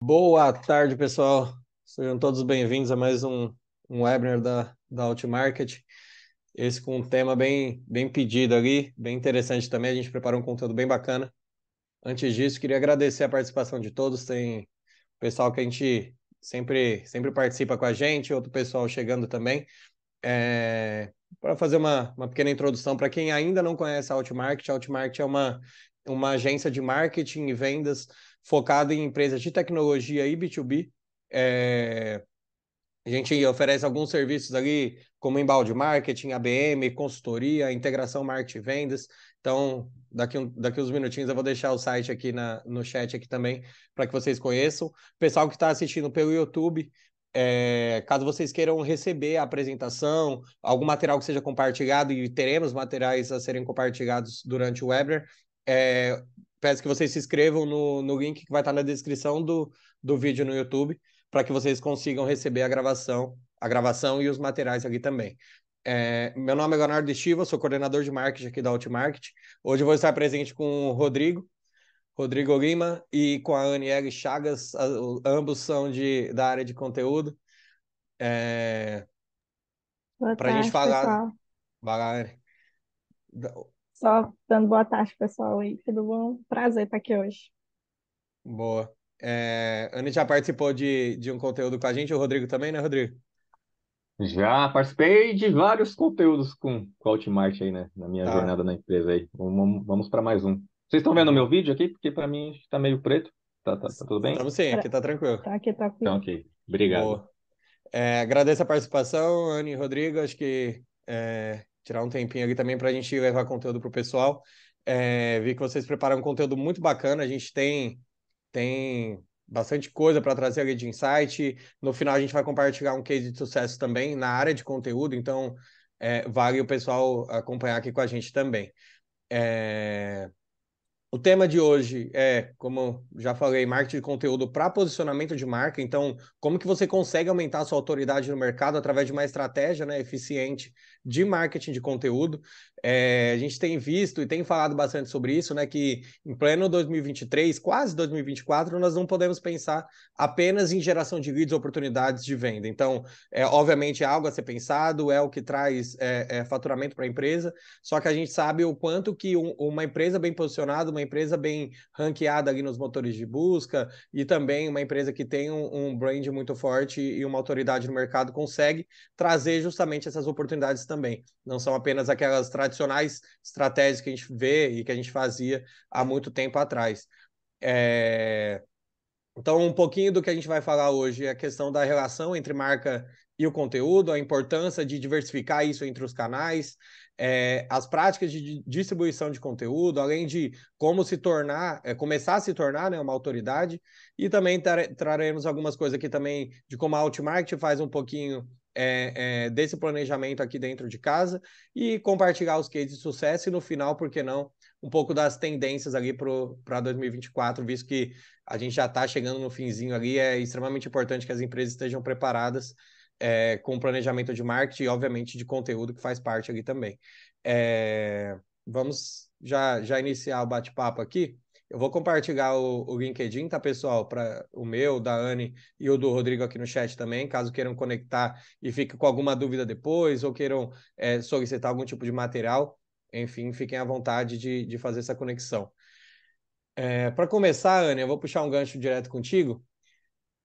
Boa tarde, pessoal. Sejam todos bem-vindos a mais um webinar da Outmarket. Esse com um tema bem pedido ali, bem interessante também. A gente preparou um conteúdo bem bacana. Antes disso, queria agradecer a participação de todos. Tem pessoal que a gente sempre participa com a gente, outro pessoal chegando também. Para fazer uma pequena introdução, para quem ainda não conhece a Outmarket é uma agência de marketing e vendas focada em empresas de tecnologia e B2B. É, a gente oferece alguns serviços ali, como embalde marketing, ABM, consultoria, integração marketing e vendas. Então, daqui uns minutinhos eu vou deixar o site aqui no chat aqui também, para que vocês conheçam. Pessoal que está assistindo pelo YouTube, caso vocês queiram receber a apresentação, algum material que seja compartilhado, e teremos materiais a serem compartilhados durante o webinar, peço que vocês se inscrevam no link que vai estar na descrição do vídeo no YouTube, para que vocês consigam receber a gravação e os materiais aqui também. Meu nome é Leonardo Estiva, sou coordenador de marketing aqui da Outmarket. Hoje eu vou estar presente com o Rodrigo Lima, e com a Aniele Chagas, ambos são da área de conteúdo, Boa para a gente tarde, falar. pessoal. Vai lá, Anne. Só dando boa tarde, pessoal. E tudo bom? Prazer estar aqui hoje. Boa. A Anne já participou de um conteúdo com a gente, o Rodrigo também, né, Rodrigo? Já participei de vários conteúdos com a Hotmart aí, né? Na minha Tá. jornada na empresa aí. Vamos para mais um. Vocês estão vendo o meu Boa. vídeo aqui? Porque para mim está meio preto. Tá tudo bem? Estamos sim, aqui tá tranquilo. Tá aqui Então, tranquilo. ok. Obrigado. Boa. Agradeço a participação, Anne e Rodrigo. Acho que tirar um tempinho aqui também para a gente levar conteúdo para o pessoal. Vi que vocês preparam um conteúdo muito bacana. A gente tem bastante coisa para trazer ali de insight. No final, a gente vai compartilhar um case de sucesso também na área de conteúdo. Então, vale o pessoal acompanhar aqui com a gente também. É, o tema de hoje é, como já falei, marketing de conteúdo para posicionamento de marca. Então, como que você consegue aumentar a sua autoridade no mercado através de uma estratégia, né, eficiente de marketing de conteúdo? A gente tem visto e tem falado bastante sobre isso, né, que em pleno 2023, quase 2024, nós não podemos pensar apenas em geração de leads, oportunidades de venda. Então, obviamente, é algo a ser pensado, é o que traz faturamento para a empresa, só que a gente sabe o quanto que uma empresa bem posicionada, uma empresa bem ranqueada ali nos motores de busca, e também uma empresa que tem um brand muito forte e uma autoridade no mercado, consegue trazer justamente essas oportunidades também. Não são apenas aquelas tradicionais estratégias que a gente vê e que a gente fazia há muito tempo atrás. É... Então, um pouquinho do que a gente vai falar hoje é a questão da relação entre marca e o conteúdo, a importância de diversificar isso entre os canais, as práticas de distribuição de conteúdo, além de como se tornar, começar a se tornar, né, uma autoridade, e também traremos algumas coisas aqui também de como a Outmarket faz um pouquinho desse planejamento aqui dentro de casa, e compartilhar os cases de sucesso, e no final, por que não, um pouco das tendências ali para 2024, visto que a gente já está chegando no finzinho ali. É extremamente importante que as empresas estejam preparadas com o planejamento de marketing e, obviamente, de conteúdo que faz parte ali também. Vamos já iniciar o bate-papo aqui. Eu vou compartilhar o LinkedIn, tá, pessoal? Para o meu, da Anne e o do Rodrigo aqui no chat também, caso queiram conectar e fiquem com alguma dúvida depois, ou queiram solicitar algum tipo de material. Enfim, fiquem à vontade de fazer essa conexão. Para começar, Anne, eu vou puxar um gancho direto contigo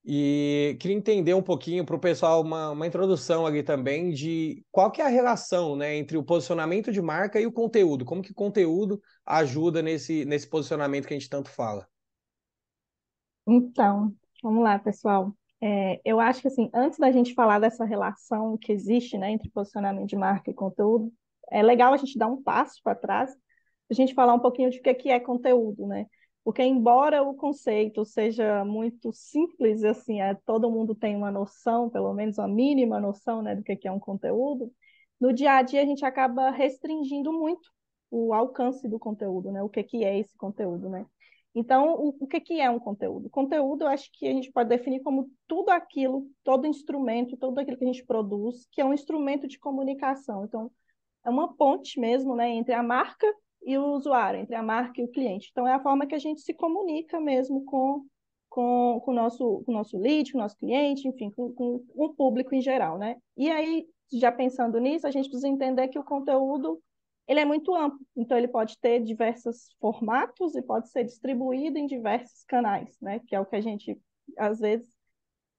e queria entender um pouquinho para o pessoal uma introdução ali também de qual que é a relação, né, entre o posicionamento de marca e o conteúdo. Como que o conteúdo ajuda nesse posicionamento que a gente tanto fala? Então, vamos lá, pessoal. Eu acho que, assim, antes da gente falar dessa relação que existe, né, entre posicionamento de marca e conteúdo, é legal a gente dar um passo para trás, a gente falar um pouquinho de o que é conteúdo, né? Porque, embora o conceito seja muito simples, assim, todo mundo tem uma noção, pelo menos uma mínima noção, né, do que é um conteúdo, no dia a dia a gente acaba restringindo muito o alcance do conteúdo, né? O que é esse conteúdo, né? Então, o que é um conteúdo? Conteúdo, eu acho que a gente pode definir como tudo aquilo, todo instrumento, tudo aquilo que a gente produz, que é um instrumento de comunicação. Então, é uma ponte mesmo, né, entre a marca e o usuário, entre a marca e o cliente. Então, é a forma que a gente se comunica mesmo com com o nosso lead, com o nosso cliente, enfim, com o público em geral, né? E aí, já pensando nisso, a gente precisa entender que o conteúdo ele é muito amplo, então ele pode ter diversos formatos e pode ser distribuído em diversos canais, né? Que é o que a gente, às vezes,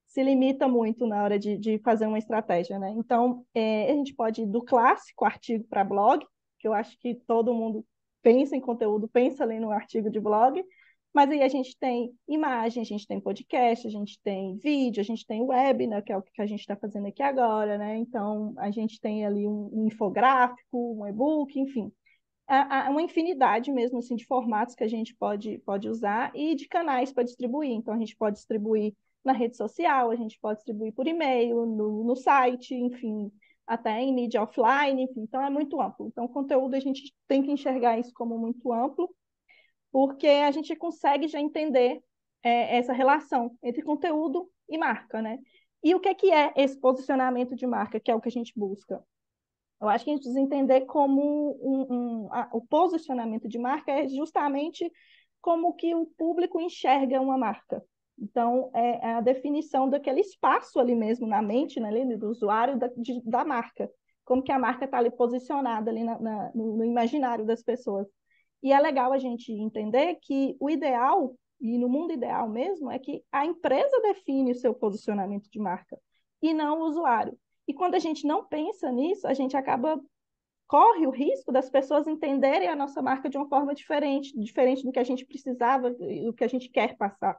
se limita muito na hora de fazer uma estratégia, né? Então, a gente pode ir do clássico artigo para blog, que eu acho que todo mundo pensa em conteúdo, pensa ali no artigo de blog, mas aí a gente tem imagem, a gente tem podcast, a gente tem vídeo, a gente tem web, né, que é o que a gente está fazendo aqui agora, né? Então, a gente tem ali um infográfico, um e-book, enfim. Há uma infinidade mesmo assim, de formatos que a gente pode usar e de canais para distribuir. Então, a gente pode distribuir na rede social, a gente pode distribuir por e-mail, no site, enfim, até em mídia offline, enfim. Então, é muito amplo. Então, o conteúdo a gente tem que enxergar isso como muito amplo, porque a gente consegue já entender essa relação entre conteúdo e marca, né? E o que é esse posicionamento de marca, que é o que a gente busca? Eu acho que a gente precisa entender como o posicionamento de marca é justamente como que o público enxerga uma marca. Então, é a definição daquele espaço ali mesmo na mente, né, ali, do usuário da marca. Como que a marca está ali posicionada ali no imaginário das pessoas. E é legal a gente entender que o ideal, e no mundo ideal mesmo, é que a empresa define o seu posicionamento de marca e não o usuário. E quando a gente não pensa nisso, a gente corre o risco das pessoas entenderem a nossa marca de uma forma diferente do que a gente precisava, do que a gente quer passar.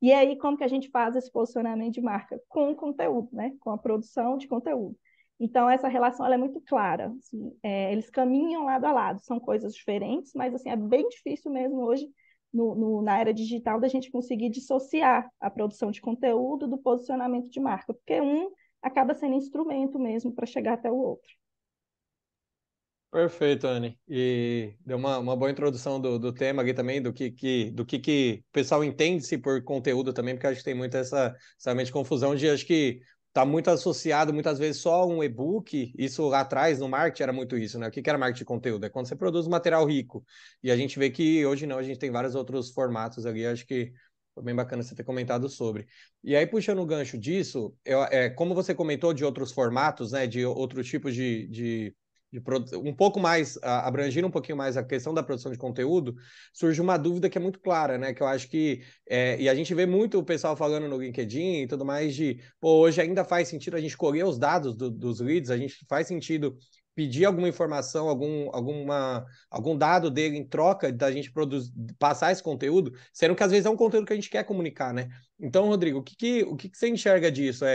E aí, como que a gente faz esse posicionamento de marca? Com o conteúdo, né? Com a produção de conteúdo. Então, essa relação ela é muito clara. Assim, eles caminham lado a lado, são coisas diferentes, mas assim, é bem difícil mesmo hoje, na era digital, da gente conseguir dissociar a produção de conteúdo do posicionamento de marca, porque um acaba sendo instrumento mesmo para chegar até o outro. Perfeito, Anne. E deu uma boa introdução do tema aqui também, do que o pessoal entende-se por conteúdo também, porque acho que tem muito essa realmente confusão de acho que está muito associado muitas vezes só a um e-book. Isso lá atrás no marketing era muito isso, né? O que era marketing de conteúdo? É quando você produz um material rico. E a gente vê que hoje não, a gente tem vários outros formatos ali, acho que foi bem bacana você ter comentado sobre. E aí, puxando o gancho disso, como você comentou de outros formatos, né? De outros tipos um pouco mais, abrangir um pouquinho mais a questão da produção de conteúdo, surge uma dúvida que é muito clara, né? Que eu acho que, e a gente vê muito o pessoal falando no LinkedIn e tudo mais pô, hoje ainda faz sentido a gente colher os dados dos leads, a gente faz sentido pedir alguma informação, algum dado dele em troca da gente passar esse conteúdo, sendo que às vezes é um conteúdo que a gente quer comunicar, né? Então, Rodrigo, o que você enxerga disso?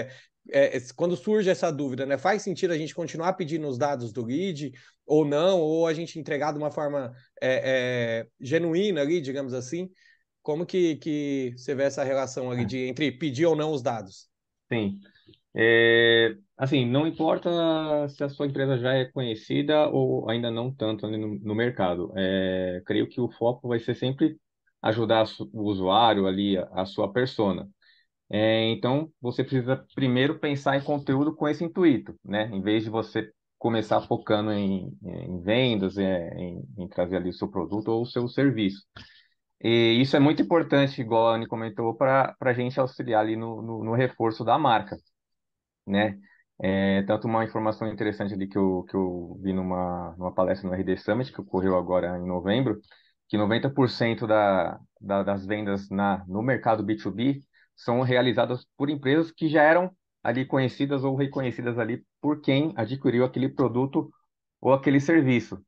Quando surge essa dúvida, né? Faz sentido a gente continuar pedindo os dados do lead ou não, ou a gente entregar de uma forma genuína ali, digamos assim? Como que você vê essa relação ali entre pedir ou não os dados? Sim. Assim, não importa se a sua empresa já é conhecida ou ainda não tanto ali no mercado. Creio que o foco vai ser sempre ajudar o usuário ali, a sua persona. Então, você precisa primeiro pensar em conteúdo com esse intuito, né? Em vez de você começar focando em vendas, em trazer ali o seu produto ou o seu serviço. E isso é muito importante, igual a Anny comentou, para a gente auxiliar ali no reforço da marca, né? Tanto uma informação interessante ali que eu vi numa palestra no RD Summit, que ocorreu agora em novembro, que 90% das vendas no mercado B2B são realizadas por empresas que já eram ali conhecidas ou reconhecidas ali por quem adquiriu aquele produto ou aquele serviço.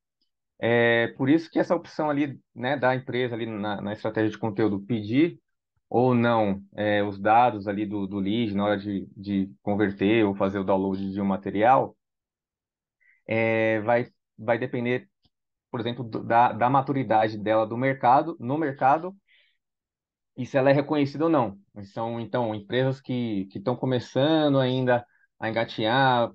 Por isso que essa opção ali, né, da empresa ali na estratégia de conteúdo pedir ou não os dados ali do lead na hora de converter ou fazer o download de um material, vai depender, por exemplo, da maturidade dela no mercado e se ela é reconhecida ou não. São, então, empresas que estão começando ainda a engatinhar,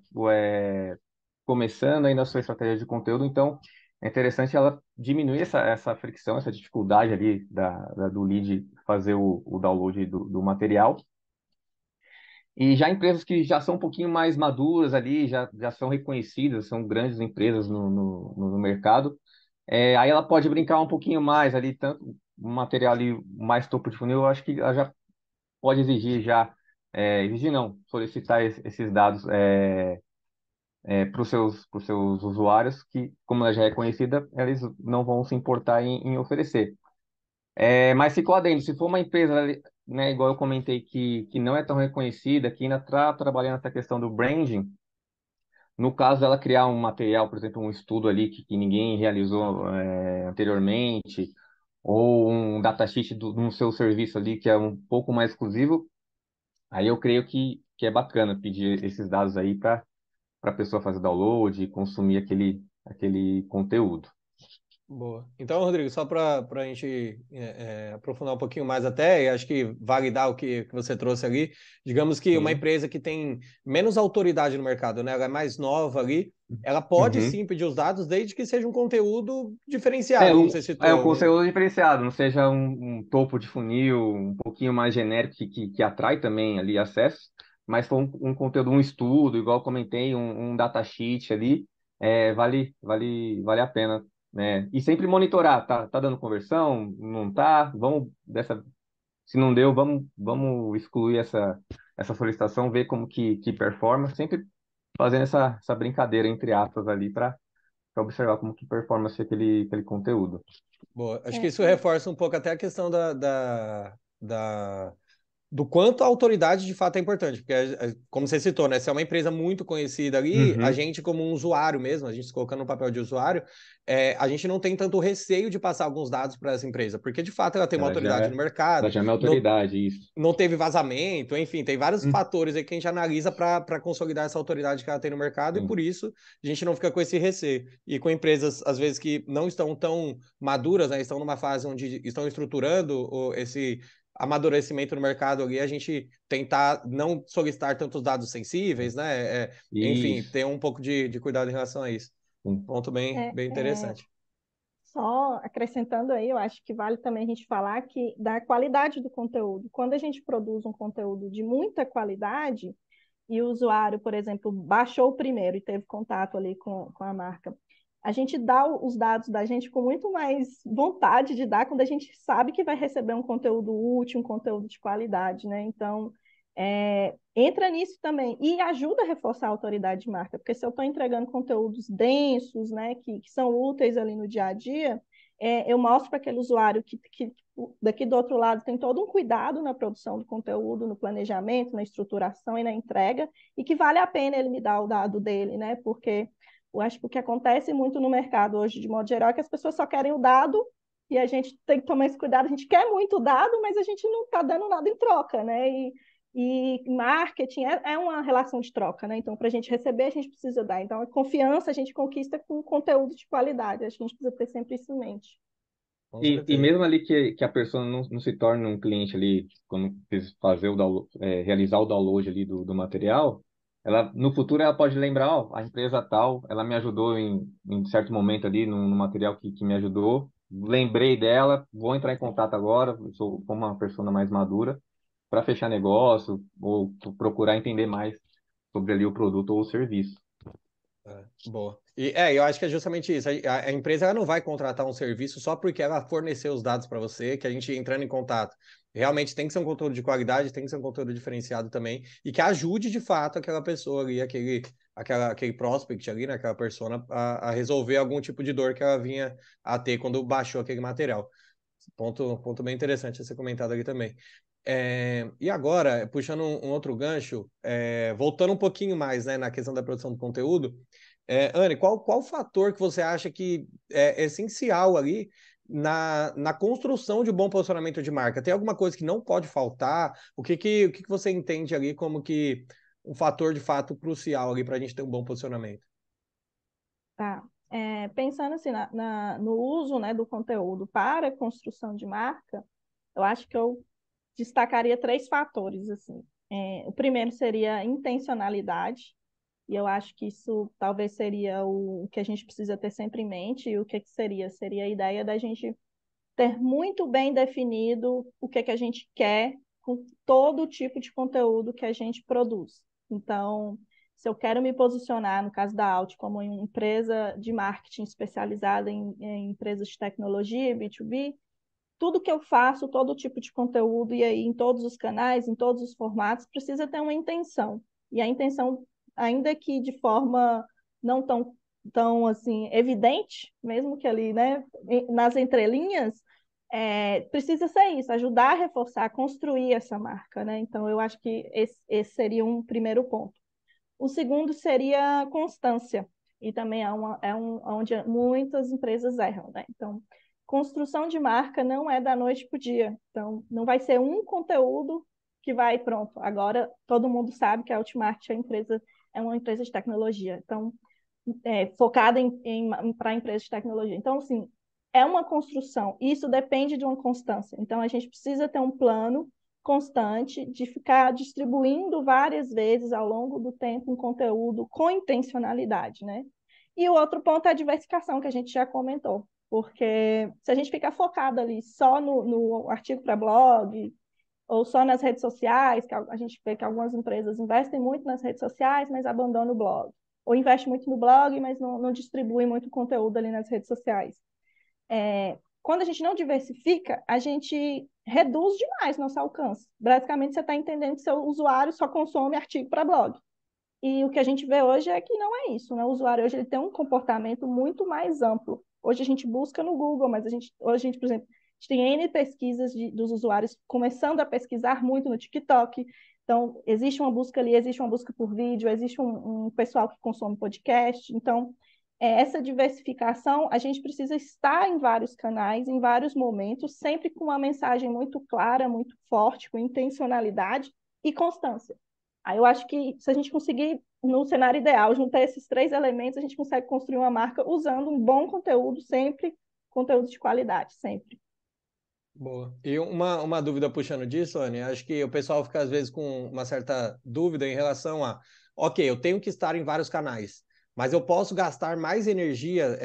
começando ainda a sua estratégia de conteúdo, então é interessante ela diminuir essa fricção, essa dificuldade ali do lead fazer o download do material. E já empresas que já são um pouquinho mais maduras ali, já são reconhecidas, são grandes empresas no mercado, aí ela pode brincar um pouquinho mais ali, tanto um material ali mais topo de funil, eu acho que ela já pode exigir já, exigir não, solicitar esses dados para os seus usuários, que, como ela já é conhecida, eles não vão se importar em oferecer. Mas ficou adendo, se for uma empresa, né, igual eu comentei, que não é tão reconhecida, que ainda está trabalhando essa questão do branding, no caso dela criar um material, por exemplo, um estudo ali que ninguém realizou anteriormente, ou um datasheet no seu serviço ali que é um pouco mais exclusivo, aí eu creio que é bacana pedir esses dados aí para a pessoa fazer download e consumir aquele conteúdo. Boa. Então, Rodrigo, só para a gente aprofundar um pouquinho mais até, e acho que validar o que você trouxe ali, digamos que uma Sim. empresa que tem menos autoridade no mercado, né, ela é mais nova ali, ela pode Uhum. sim pedir os dados desde que seja um conteúdo É diferenciado, como um, você é um citou. conteúdo diferenciado, não seja um topo de funil, um pouquinho mais genérico que atrai também ali acesso, mas for um conteúdo, um estudo, igual eu comentei, um datasheet ali, vale a pena, né? E sempre monitorar, tá dando conversão, não tá? Se não deu, vamos excluir essa solicitação, ver como que performa, sempre fazendo essa brincadeira entre aspas ali para observar como que performa aquele conteúdo. Boa. Acho que É, isso reforça um pouco até a questão do quanto a autoridade de fato é importante, porque, como você citou, né, se é uma empresa muito conhecida ali, a Uhum. gente, como um usuário mesmo, a gente se colocando no papel de usuário, a gente não tem tanto receio de passar alguns dados para essa empresa, porque de fato ela tem uma Ela já, autoridade no ela mercado, já é uma não, autoridade, isso. não teve vazamento, enfim, tem vários Hum, fatores aí que a gente analisa para consolidar essa autoridade que ela tem no mercado, e sim. por isso a gente não fica com esse receio. E com empresas, às vezes, que não estão tão maduras, né, estão numa fase onde estão estruturando esse amadurecimento no mercado ali, a gente tentar não solicitar tantos dados sensíveis, né? Enfim, Isso. ter um pouco de cuidado em relação a isso. Sim. Ponto bem, é, bem é, interessante. Só acrescentando aí, eu acho que vale também a gente falar que da qualidade do conteúdo. Quando a gente produz um conteúdo de muita qualidade e o usuário, por exemplo, baixou o primeiro e teve contato ali com a marca, a gente dá os dados da gente com muito mais vontade de dar quando a gente sabe que vai receber um conteúdo útil, um conteúdo de qualidade, né? Então, entra nisso também e ajuda a reforçar a autoridade de marca, porque se eu estou entregando conteúdos densos, né, que são úteis ali no dia a dia, eu mostro para aquele usuário que daqui do outro lado tem todo um cuidado na produção do conteúdo, no planejamento, na estruturação e na entrega, e que vale a pena ele me dar o dado dele, né? Porque eu acho que o que acontece muito no mercado hoje, de modo geral, é que as pessoas só querem o dado e a gente tem que tomar esse cuidado. A gente quer muito dado, mas a gente não está dando nada em troca, né? E marketing é uma relação de troca, né? Então, para a gente receber, a gente precisa dar. Então, a confiança a gente conquista com conteúdo de qualidade. Acho que a gente precisa ter sempre isso em mente. Com E certeza. mesmo ali que a pessoa não se torne um cliente ali, quando fazer o download, realizar o download ali do material, ela, no futuro ela pode lembrar, ó, a empresa tal, ela me ajudou em certo momento ali no material que me ajudou, lembrei dela, vou entrar em contato agora, sou como uma pessoa mais madura, para fechar negócio ou procurar entender mais sobre ali o produto ou o serviço. Boa. Eu acho que é justamente isso. A empresa ela não vai contratar um serviço só porque ela forneceu os dados para você, que a gente entrando em contato. Realmente tem que ser um conteúdo de qualidade, tem que ser um conteúdo diferenciado também, e que ajude de fato aquela pessoa ali, aquele prospect ali, né, aquela persona, a resolver algum tipo de dor que ela vinha a ter quando baixou aquele material. Ponto bem interessante a ser comentado ali também. E agora, puxando um outro gancho, voltando um pouquinho mais, né, na questão da produção do conteúdo, Anne, qual fator que você acha que é essencial ali na construção de um bom posicionamento de marca? Tem alguma coisa que não pode faltar? O que você entende ali como que um fator de fato crucial ali para a gente ter um bom posicionamento? Tá. Pensando assim no uso, né, do conteúdo para a construção de marca, eu acho que eu destacaria três fatores assim. O primeiro seria a intencionalidade, e eu acho que isso talvez seria o que a gente precisa ter sempre em mente. E o que seria? Seria a ideia da gente ter muito bem definido o que a gente quer com todo tipo de conteúdo que a gente produz. Então, se eu quero me posicionar, no caso da Alt, como uma empresa de marketing especializada em empresas de tecnologia, B2B, tudo que eu faço, todo tipo de conteúdo, e aí em todos os canais, em todos os formatos, precisa ter uma intenção. E a intenção, ainda que de forma não tão assim, evidente, mesmo que ali, né, nas entrelinhas, precisa ser isso, ajudar a reforçar, a construir essa marca, né? Então, eu acho que esse seria um primeiro ponto. O segundo seria constância, e também onde muitas empresas erram, né? Então, construção de marca não é da noite para o dia. Então, não vai ser um conteúdo que vai, pronto, agora todo mundo sabe que a Hotmart é uma empresa de tecnologia. Então, focada para empresas de tecnologia. Então, assim, é uma construção. Isso depende de uma constância. Então, a gente precisa ter um plano constante de ficar distribuindo várias vezes ao longo do tempo um conteúdo com intencionalidade, né? E o outro ponto é a diversificação, que a gente já comentou. Porque se a gente ficar focado ali só no artigo para blog, ou só nas redes sociais, que a gente vê que algumas empresas investem muito nas redes sociais, mas abandonam o blog. Ou investe muito no blog, mas não distribui muito conteúdo ali nas redes sociais. Quando a gente não diversifica, a gente reduz demais nosso alcance. Basicamente, você está entendendo que seu usuário só consome artigo para blog. E o que a gente vê hoje é que não é isso, né? O usuário hoje ele tem um comportamento muito mais amplo. Hoje a gente busca no Google, mas hoje a gente, por exemplo, a gente tem N pesquisas dos usuários começando a pesquisar muito no TikTok. Então, existe uma busca ali, existe uma busca por vídeo, existe um pessoal que consome podcast. Então, essa diversificação, a gente precisa estar em vários canais, em vários momentos, sempre com uma mensagem muito clara, muito forte, com intencionalidade e constância. Aí eu acho que se a gente conseguir, no cenário ideal, juntar esses três elementos, a gente consegue construir uma marca usando um bom conteúdo sempre, conteúdo de qualidade, sempre. Boa. E uma dúvida puxando disso, Anne, acho que o pessoal fica às vezes com uma certa dúvida em relação a, ok, eu tenho que estar em vários canais, mas eu posso gastar mais energia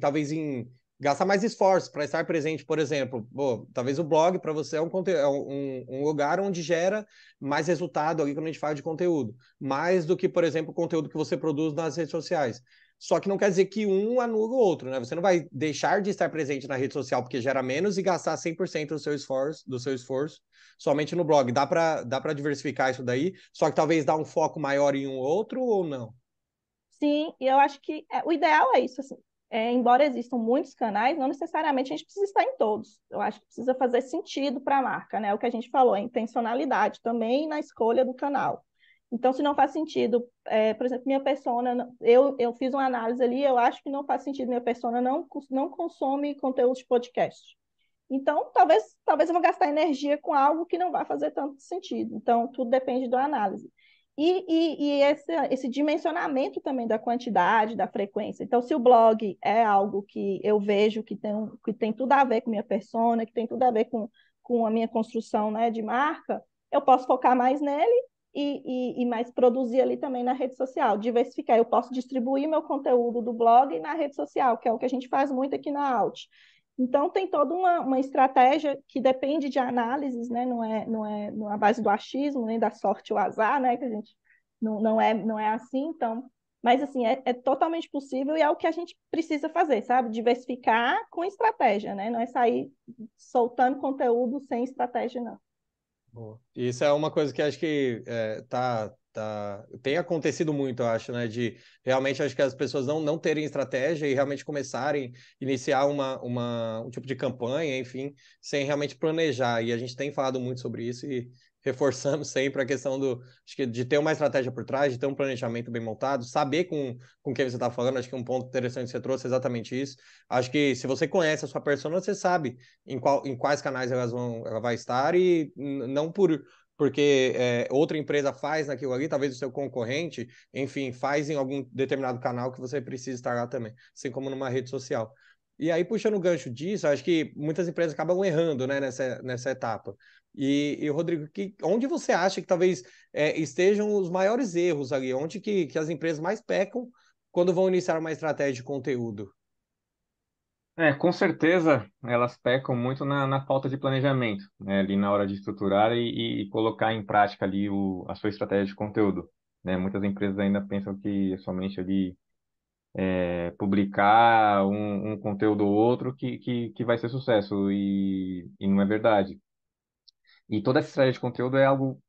talvez em gastar mais esforço para estar presente, por exemplo, talvez o blog para você é um lugar onde gera mais resultado ali quando a gente fala de conteúdo, mais do que, por exemplo, o conteúdo que você produz nas redes sociais. Só que não quer dizer que um anula o outro, né? Você não vai deixar de estar presente na rede social porque gera menos e gastar 100% do seu esforço somente no blog. Dá para diversificar isso daí, só que talvez dar um foco maior em um outro ou não? Sim, e eu acho que o ideal é isso, assim. Embora existam muitos canais, não necessariamente a gente precisa estar em todos. Eu acho que precisa fazer sentido para a marca, né? O que a gente falou, a intencionalidade também na escolha do canal. Então, se não faz sentido, por exemplo, minha persona, eu fiz uma análise ali, eu acho que não faz sentido, minha persona não consome conteúdo de podcast. Então, talvez eu vou gastar energia com algo que não vai fazer tanto sentido. Então, tudo depende da análise. E esse dimensionamento também da quantidade, da frequência. Então, se o blog é algo que eu vejo que tem tudo a ver com minha persona, que tem tudo a ver com a minha construção, né, de marca, eu posso focar mais nele e mais produzir ali também na rede social, diversificar. Eu posso distribuir meu conteúdo do blog na rede social, que é o que a gente faz muito aqui na Alt. Então, tem toda uma estratégia que depende de análises, né? Não é a base do achismo, nem da sorte ou azar, né? Que a gente não é assim, então. Mas, assim, é totalmente possível e é o que a gente precisa fazer, sabe? Diversificar com estratégia, né? Não é sair soltando conteúdo sem estratégia, não. Boa. Isso é uma coisa que acho que tem acontecido muito, eu acho, né? De realmente acho que as pessoas não terem estratégia e realmente começarem a iniciar um tipo de campanha, enfim, sem realmente planejar. E a gente tem falado muito sobre isso e reforçamos sempre a questão acho que de ter uma estratégia por trás, de ter um planejamento bem montado, saber com quem você está falando. Acho que um ponto interessante que você trouxe é exatamente isso. Acho que se você conhece a sua persona, você sabe em quais canais ela vai estar e não porque outra empresa faz naquilo ali, talvez o seu concorrente, enfim, faz em algum determinado canal que você precisa estar lá também, assim como numa rede social. E aí, puxando o gancho disso, acho que muitas empresas acabam errando, né, nessa etapa. E Rodrigo, onde você acha que talvez estejam os maiores erros ali? Onde que as empresas mais pecam quando vão iniciar uma estratégia de conteúdo? Com certeza elas pecam muito na falta de planejamento, né, ali na hora de estruturar e colocar em prática ali a sua estratégia de conteúdo, né? Muitas empresas ainda pensam que é somente ali publicar um conteúdo ou outro que vai ser sucesso, e não é verdade. E toda essa estratégia de conteúdo é algo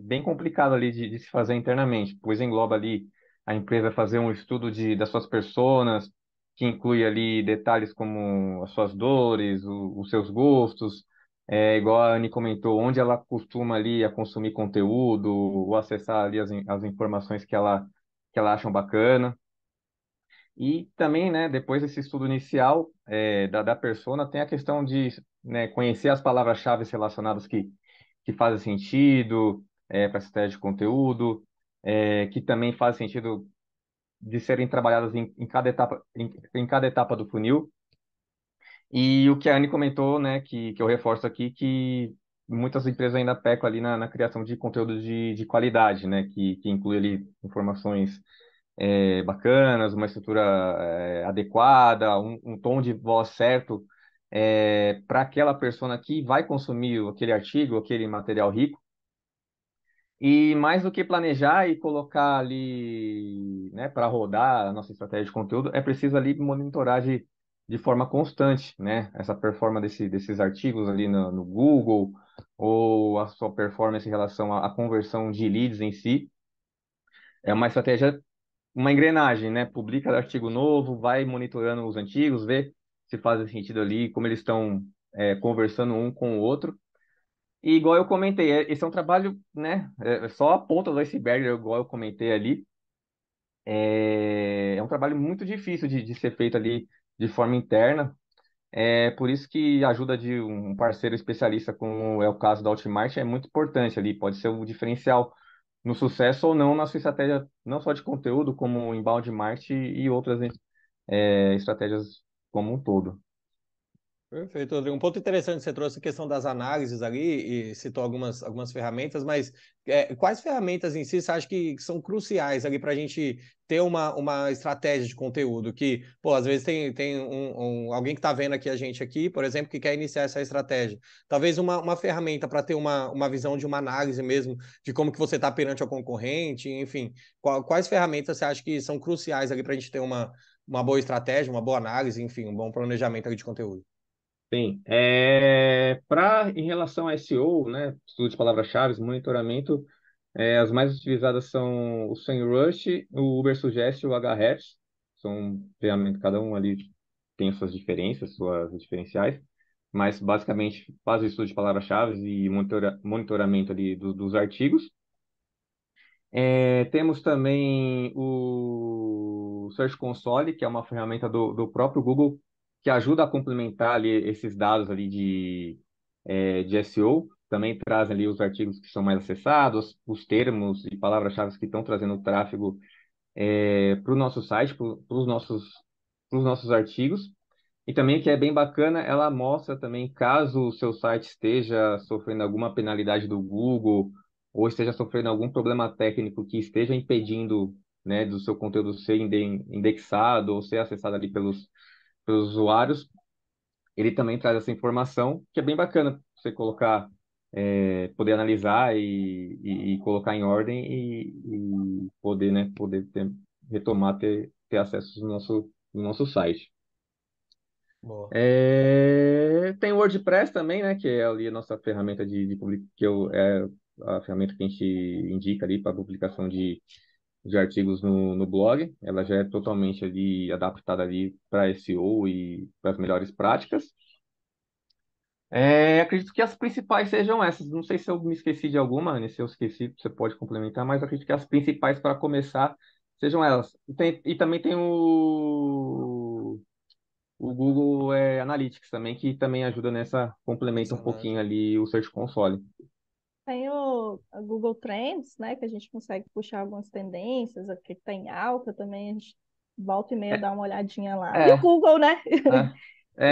bem complicado ali de se fazer internamente, pois engloba ali a empresa fazer um estudo das suas personas, que inclui ali detalhes como as suas dores, os seus gostos, igual a Anne comentou, onde ela costuma ali a consumir conteúdo, ou acessar ali as informações que ela acham bacana. E também, né, depois desse estudo inicial da persona, tem a questão de, né, conhecer as palavras-chave relacionadas que fazem sentido para essa estratégia de conteúdo, que também faz sentido de serem trabalhadas em cada etapa, em cada etapa do funil. E o que a Anne comentou, né, que eu reforço aqui, que muitas empresas ainda pecam ali na criação de conteúdo de qualidade, né, que inclui ali informações bacanas, uma estrutura adequada, um tom de voz certo para aquela persona que vai consumir aquele artigo, aquele material rico. E mais do que planejar e colocar ali, né, para rodar a nossa estratégia de conteúdo, é preciso ali monitorar de forma constante, né, essa performance desses artigos ali no Google, ou a sua performance em relação à conversão de leads em si. É uma estratégia, uma engrenagem, né? Publica artigo novo, vai monitorando os antigos, vê se fazem sentido ali, como eles estão conversando um com o outro. E igual eu comentei, esse é um trabalho, né? É só a ponta do iceberg, igual eu comentei ali. É um trabalho muito difícil de ser feito ali de forma interna. É por isso que a ajuda de um parceiro especialista, como é o caso da Hotmart, é muito importante ali. Pode ser um diferencial no sucesso ou não na sua estratégia, não só de conteúdo, como inbound marketing e outras estratégias como um todo. Perfeito, Rodrigo. Um ponto interessante, você trouxe a questão das análises ali e citou algumas ferramentas, mas quais ferramentas em si você acha que são cruciais ali para a gente ter uma estratégia de conteúdo? Que, pô, às vezes tem alguém que está vendo aqui a gente aqui, por exemplo, que quer iniciar essa estratégia. Talvez uma ferramenta para ter uma visão de uma análise mesmo de como que você está perante ao concorrente, enfim. Quais ferramentas você acha que são cruciais ali para a gente ter uma boa estratégia, uma boa análise, enfim, um bom planejamento ali de conteúdo? Sim, em relação a SEO, né, estudo de palavras-chave, monitoramento, as mais utilizadas são o SEMrush, o Ubersuggest e o Ahrefs. São ferramentas, cada um ali tem suas diferenças, suas diferenciais, mas basicamente faz o estudo de palavras-chave e monitoramento ali dos artigos. Temos também o Search Console, que é uma ferramenta do próprio Google, que ajuda a complementar ali esses dados ali de SEO. Também traz ali os artigos que são mais acessados, os termos e palavras-chave que estão trazendo tráfego para o nosso site, para os nossos artigos. E também, que é bem bacana, ela mostra também caso o seu site esteja sofrendo alguma penalidade do Google ou esteja sofrendo algum problema técnico que esteja impedindo, né, do seu conteúdo ser indexado ou ser acessado ali pelos usuários. Ele também traz essa informação, que é bem bacana você colocar, poder analisar e colocar em ordem e poder, né, retomar, ter acesso no nosso site. Boa. Tem o WordPress também, né? Que é ali a nossa ferramenta é a ferramenta que a gente indica ali para publicação de artigos no blog. Ela já é totalmente ali adaptada ali para SEO e para as melhores práticas. Acredito que as principais sejam essas. Não sei se eu me esqueci de alguma, né? Se eu esqueci, você pode complementar, mas acredito que as principais para começar sejam elas. E também tem o Google Analytics também, que também ajuda complementa um pouquinho Personagem. ali o Search Console. Tem o Google Trends, né, que a gente consegue puxar algumas tendências, o que está em alta também, a gente volta e meia É, dá uma olhadinha lá. E o é, Google, né?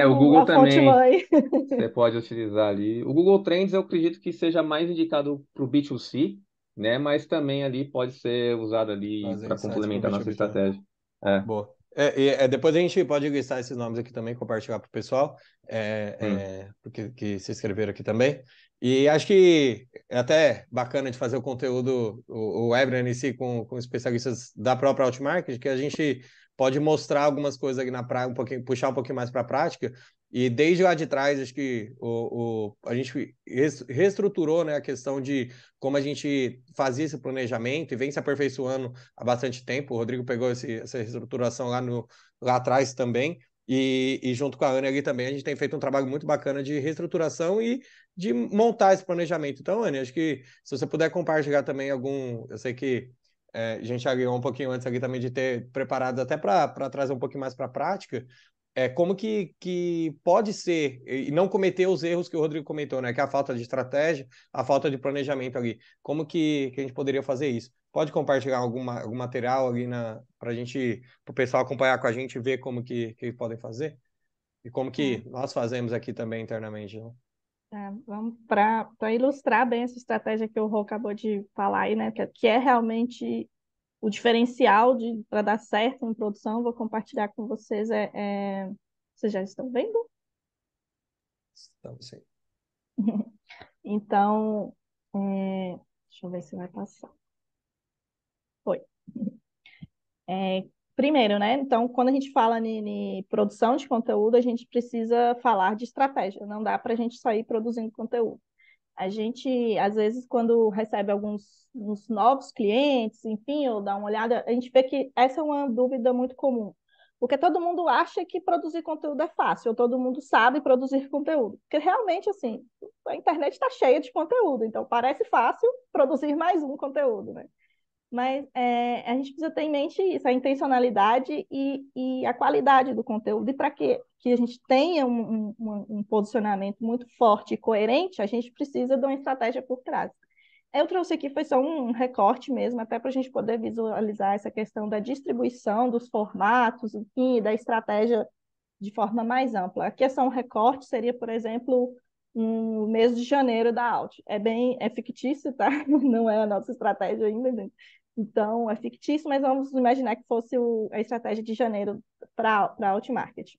o Google A fonte também mãe. você pode utilizar ali. O Google Trends eu acredito que seja mais indicado para o B2C, né? Mas também ali pode ser usado ali Fazer para insights para o complementar a nossa B2B também. estratégia. É. Boa. Depois a gente pode listar esses nomes aqui também, compartilhar para o pessoal, Hum. porque que se inscreveram aqui também. E acho que é até bacana de fazer o conteúdo, o webinar em si, com especialistas da própria Outmarket, que a gente pode mostrar algumas coisas aqui na praia, puxar um pouquinho mais para a prática. E desde lá de trás, acho que a gente reestruturou, né, a questão de como a gente fazia esse planejamento e vem se aperfeiçoando há bastante tempo. O Rodrigo pegou essa reestruturação lá atrás também. E junto com a Anne ali também, a gente tem feito um trabalho muito bacana de reestruturação e de montar esse planejamento. Então, Anne, acho que se você puder compartilhar também algum. Eu sei que a gente alinhou um pouquinho antes aqui também de ter preparado até para trazer um pouquinho mais para a prática, como que pode ser, e não cometer os erros que o Rodrigo comentou, né? Que é a falta de estratégia, a falta de planejamento ali. Como que a gente poderia fazer isso? Pode compartilhar algum material ali para o pessoal acompanhar com a gente e ver como que podem fazer? E como que É, nós fazemos aqui também internamente, né? vamos para ilustrar bem essa estratégia que o Rô acabou de falar aí, né? Que é realmente o diferencial para dar certo em produção. Vou compartilhar com vocês. Vocês já estão vendo? Então, sim. Então, deixa eu ver se vai passar. Foi. É, primeiro, né? Então, quando a gente fala em produção de conteúdo, a gente precisa falar de estratégia. Não dá para a gente sair produzindo conteúdo. A gente, às vezes, quando recebe uns novos clientes, enfim, ou dá uma olhada, a gente vê que essa é uma dúvida muito comum. Porque todo mundo acha que produzir conteúdo é fácil, ou todo mundo sabe produzir conteúdo. Porque realmente, assim, a internet está cheia de conteúdo, então parece fácil produzir mais um conteúdo, né? Mas a gente precisa ter em mente isso, a intencionalidade e a qualidade do conteúdo. E para que a gente tenha um posicionamento muito forte e coerente, a gente precisa de uma estratégia por trás. Eu trouxe aqui, foi só um recorte mesmo, até para a gente poder visualizar essa questão da distribuição, dos formatos, enfim, da estratégia de forma mais ampla. Aqui é só um recorte, seria, por exemplo, um mês de janeiro da Alt. É fictício, tá? Não é a nossa estratégia ainda, né? Então, é fictício, mas vamos imaginar que fosse a estratégia de janeiro para a Alt Market.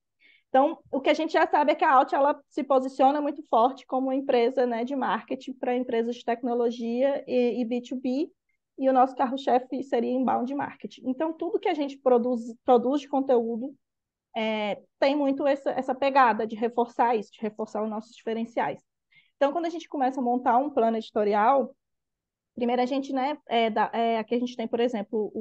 Então, o que a gente já sabe é que a Alt ela se posiciona muito forte como uma empresa, né, de marketing para empresas de tecnologia e B2B, e o nosso carro-chefe seria inbound marketing. Então, tudo que a gente produz de conteúdo tem muito essa pegada de reforçar isso, de reforçar os nossos diferenciais. Então, quando a gente começa a montar um plano editorial, primeiro a gente, né, aqui a gente tem, por exemplo,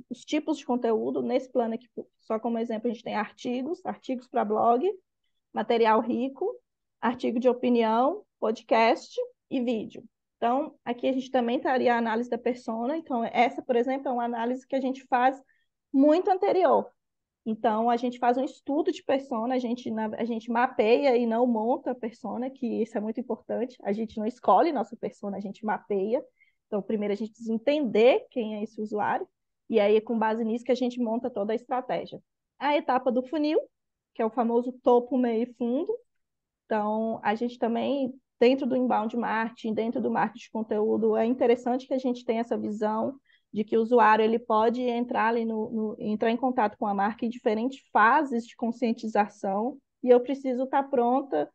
os tipos de conteúdo. Nesse plano aqui, só como exemplo, a gente tem artigos para blog, material rico, artigo de opinião, podcast e vídeo. Então, aqui a gente também traria a análise da persona. Então, essa, por exemplo, é uma análise que a gente faz muito anterior. Então, a gente faz um estudo de persona, a gente mapeia e não monta a persona, que isso é muito importante. A gente não escolhe nossa persona, a gente mapeia. Então, primeiro a gente precisa entender quem é esse usuário, e aí é com base nisso que a gente monta toda a estratégia. A etapa do funil, que é o famoso topo, meio e fundo. Então, a gente também, dentro do inbound marketing, dentro do marketing de conteúdo, é interessante que a gente tenha essa visão de que o usuário ele pode entrar ali entrar em contato com a marca em diferentes fases de conscientização, e eu preciso estar pronta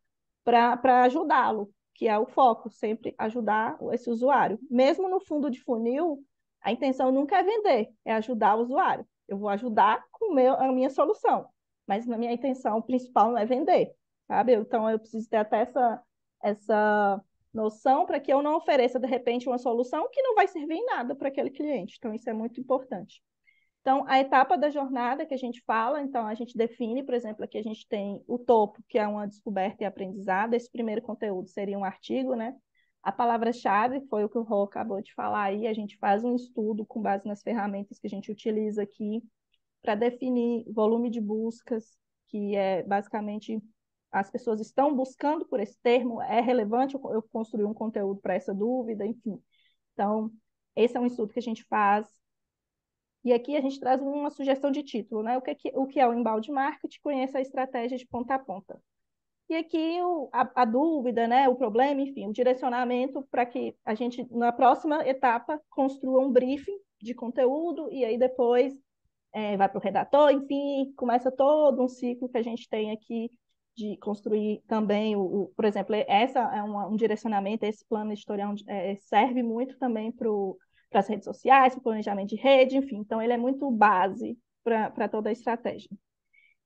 para ajudá-lo, que é o foco, sempre ajudar esse usuário. Mesmo no fundo de funil, a intenção nunca é vender, é ajudar o usuário. Eu vou ajudar com a minha solução, mas na minha intenção principal não é vender, sabe? Então eu preciso ter até essa noção para que eu não ofereça, de repente, uma solução que não vai servir em nada para aquele cliente. Então, isso é muito importante. Então, a etapa da jornada que a gente fala, então, a gente define, por exemplo, aqui a gente tem o topo, que é uma descoberta e aprendizado. Esse primeiro conteúdo seria um artigo, né? A palavra-chave foi o que o Rô acabou de falar aí. A gente faz um estudo com base nas ferramentas que a gente utiliza aqui para definir volume de buscas, que é basicamente as pessoas estão buscando por esse termo, é relevante eu construir um conteúdo para essa dúvida, enfim. Então, esse é um estudo que a gente faz. E aqui a gente traz uma sugestão de título, né? O que é o inbound marketing? Conheça a estratégia de ponta a ponta. E aqui a dúvida, né? O problema, enfim, o direcionamento para que a gente, na próxima etapa, construa um briefing de conteúdo e aí depois vai para o redator, enfim, começa todo um ciclo que a gente tem aqui de construir também, por exemplo, essa é um direcionamento, esse plano editorial serve muito também para as redes sociais, para o planejamento de rede, enfim, então ele é muito base para toda a estratégia.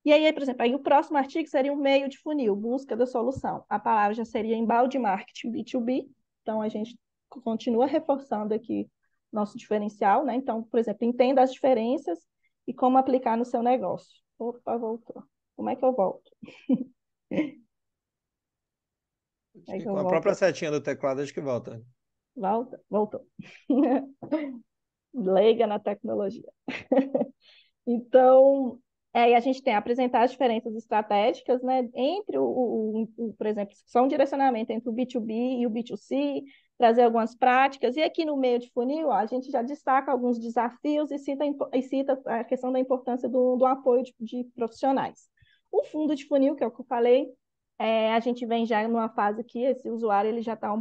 E aí, por exemplo, aí o próximo artigo seria o meio de funil, busca da solução. A palavra já seria embalde marketing B2B, então a gente continua reforçando aqui nosso diferencial, né? Então, por exemplo, entenda as diferenças e como aplicar no seu negócio. Opa, voltou. Como é que eu volto? Acho É que que com eu a própria volto. setinha do teclado, acho que volta. Volta, voltou. Leiga na tecnologia. Então, e a gente tem apresentar as diferenças estratégicas, né, entre por exemplo, só um direcionamento entre o B2B e o B2C, trazer algumas práticas, e aqui no meio de funil, ó, a gente já destaca alguns desafios e cita a questão da importância do apoio de profissionais. O fundo de funil, que é o que eu falei, a gente vem já numa fase que esse usuário ele já está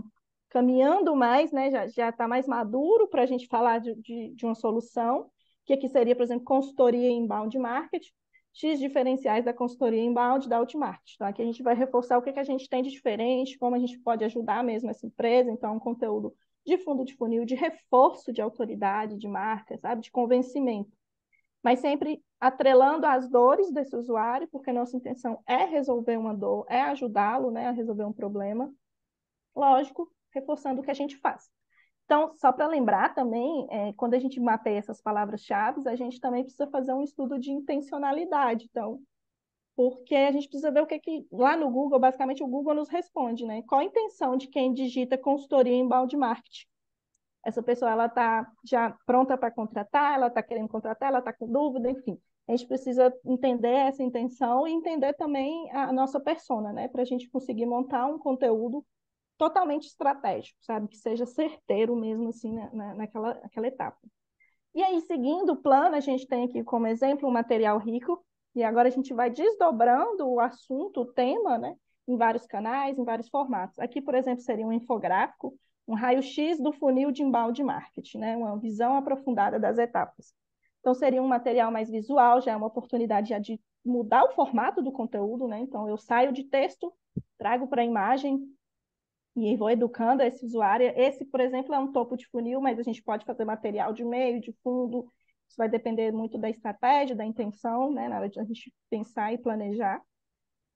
caminhando mais, né, já está mais maduro para a gente falar de uma solução, que aqui seria, por exemplo, consultoria inbound marketing, X diferenciais da consultoria inbound da Outmarket. Então, aqui a gente vai reforçar o que a gente tem de diferente, como a gente pode ajudar mesmo essa empresa. Então, um conteúdo de fundo de funil, de reforço de autoridade, de marca, sabe? De convencimento. Mas sempre atrelando as dores desse usuário, porque a nossa intenção é resolver uma dor, é ajudá-lo, né, a resolver um problema. Lógico, reforçando o que a gente faz. Então, só para lembrar também, quando a gente mapeia essas palavras-chave, a gente também precisa fazer um estudo de intencionalidade. Então, porque a gente precisa ver o que lá no Google, basicamente o Google nos responde, né? Qual a intenção de quem digita consultoria em inbound marketing? Essa pessoa, ela está já pronta para contratar, ela está querendo contratar, ela está com dúvida, enfim. A gente precisa entender essa intenção e entender também a nossa persona, né? Para a gente conseguir montar um conteúdo totalmente estratégico, sabe? Que seja certeiro mesmo, assim, naquela etapa. E aí, seguindo o plano, a gente tem aqui como exemplo um material rico, e agora a gente vai desdobrando o assunto, o tema, né? Em vários canais, em vários formatos. Aqui, por exemplo, seria um infográfico, um raio-x do funil de inbound marketing, né? Uma visão aprofundada das etapas. Então, seria um material mais visual, já é uma oportunidade já de mudar o formato do conteúdo, né? Então, eu saio de texto, trago para a imagem, e vou educando esse usuário. Esse, por exemplo, é um topo de funil, mas a gente pode fazer material de meio, de fundo. Isso vai depender muito da estratégia, da intenção, né, na hora de a gente pensar e planejar.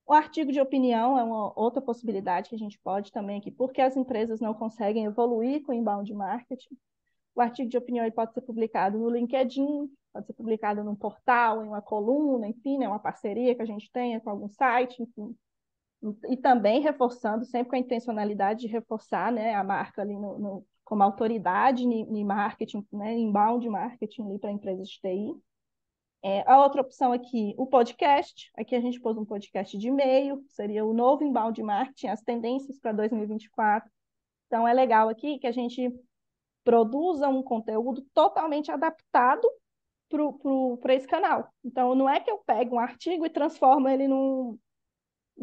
O artigo de opinião é uma outra possibilidade que a gente pode também aqui, porque as empresas não conseguem evoluir com o inbound marketing. O artigo de opinião ele pode ser publicado no LinkedIn, pode ser publicado num portal, em uma coluna, enfim, né, uma parceria que a gente tenha com algum site, enfim. E também reforçando, sempre com a intencionalidade de reforçar, né, a marca ali como autoridade em marketing, né, inbound marketing para empresas de TI. A outra opção aqui, o podcast. Aqui a gente pôs um podcast de e-mail, seria o novo inbound marketing, as tendências para 2024. Então, é legal aqui que a gente produza um conteúdo totalmente adaptado para esse canal. Então, não é que eu pego um artigo e transformo ele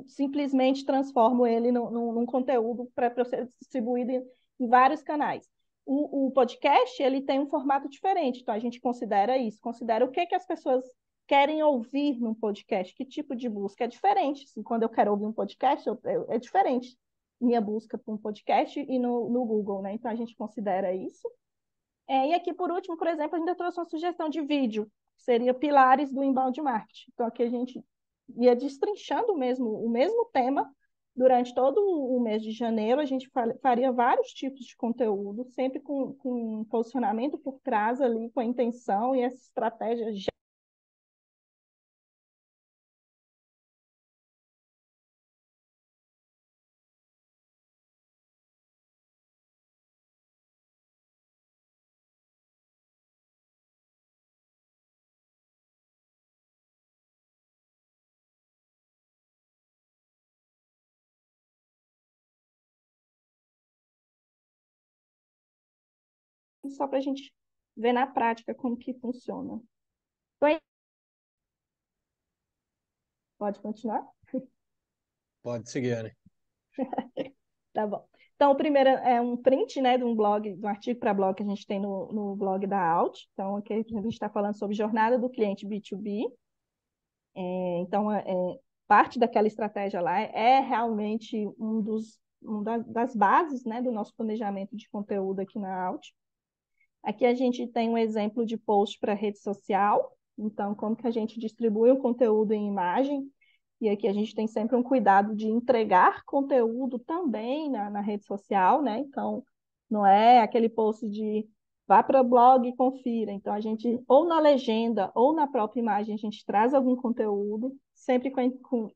simplesmente transformo ele num conteúdo para ser distribuído em vários canais. O podcast ele tem um formato diferente, então a gente considera isso, considera o que as pessoas querem ouvir num podcast, que tipo de busca é diferente. Assim, quando eu quero ouvir um podcast, é diferente minha busca por um podcast e no Google, né? Então a gente considera isso. E aqui, por último, por exemplo, a gente trouxe uma sugestão de vídeo, que seria pilares do inbound marketing. Então, aqui a gente ia destrinchando o mesmo tema durante todo o mês de janeiro. A gente faria vários tipos de conteúdo, sempre com um posicionamento por trás ali, com a intenção e essa estratégia. Só para a gente ver na prática como que funciona. Então, pode continuar? Pode seguir, Anne. Tá bom. Então, o primeiro é um print, né, de um blog, de um artigo para blog que a gente tem no blog da Alt. Então, aqui a gente está falando sobre jornada do cliente B2B. Então, parte daquela estratégia lá é realmente das bases, né, do nosso planejamento de conteúdo aqui na Alt. Aqui a gente tem um exemplo de post para rede social. Então, como que a gente distribui o conteúdo em imagem, e aqui a gente tem sempre um cuidado de entregar conteúdo também na rede social, né? Então, não é aquele post de vá para o blog e confira. Então, a gente, ou na legenda, ou na própria imagem, a gente traz algum conteúdo, sempre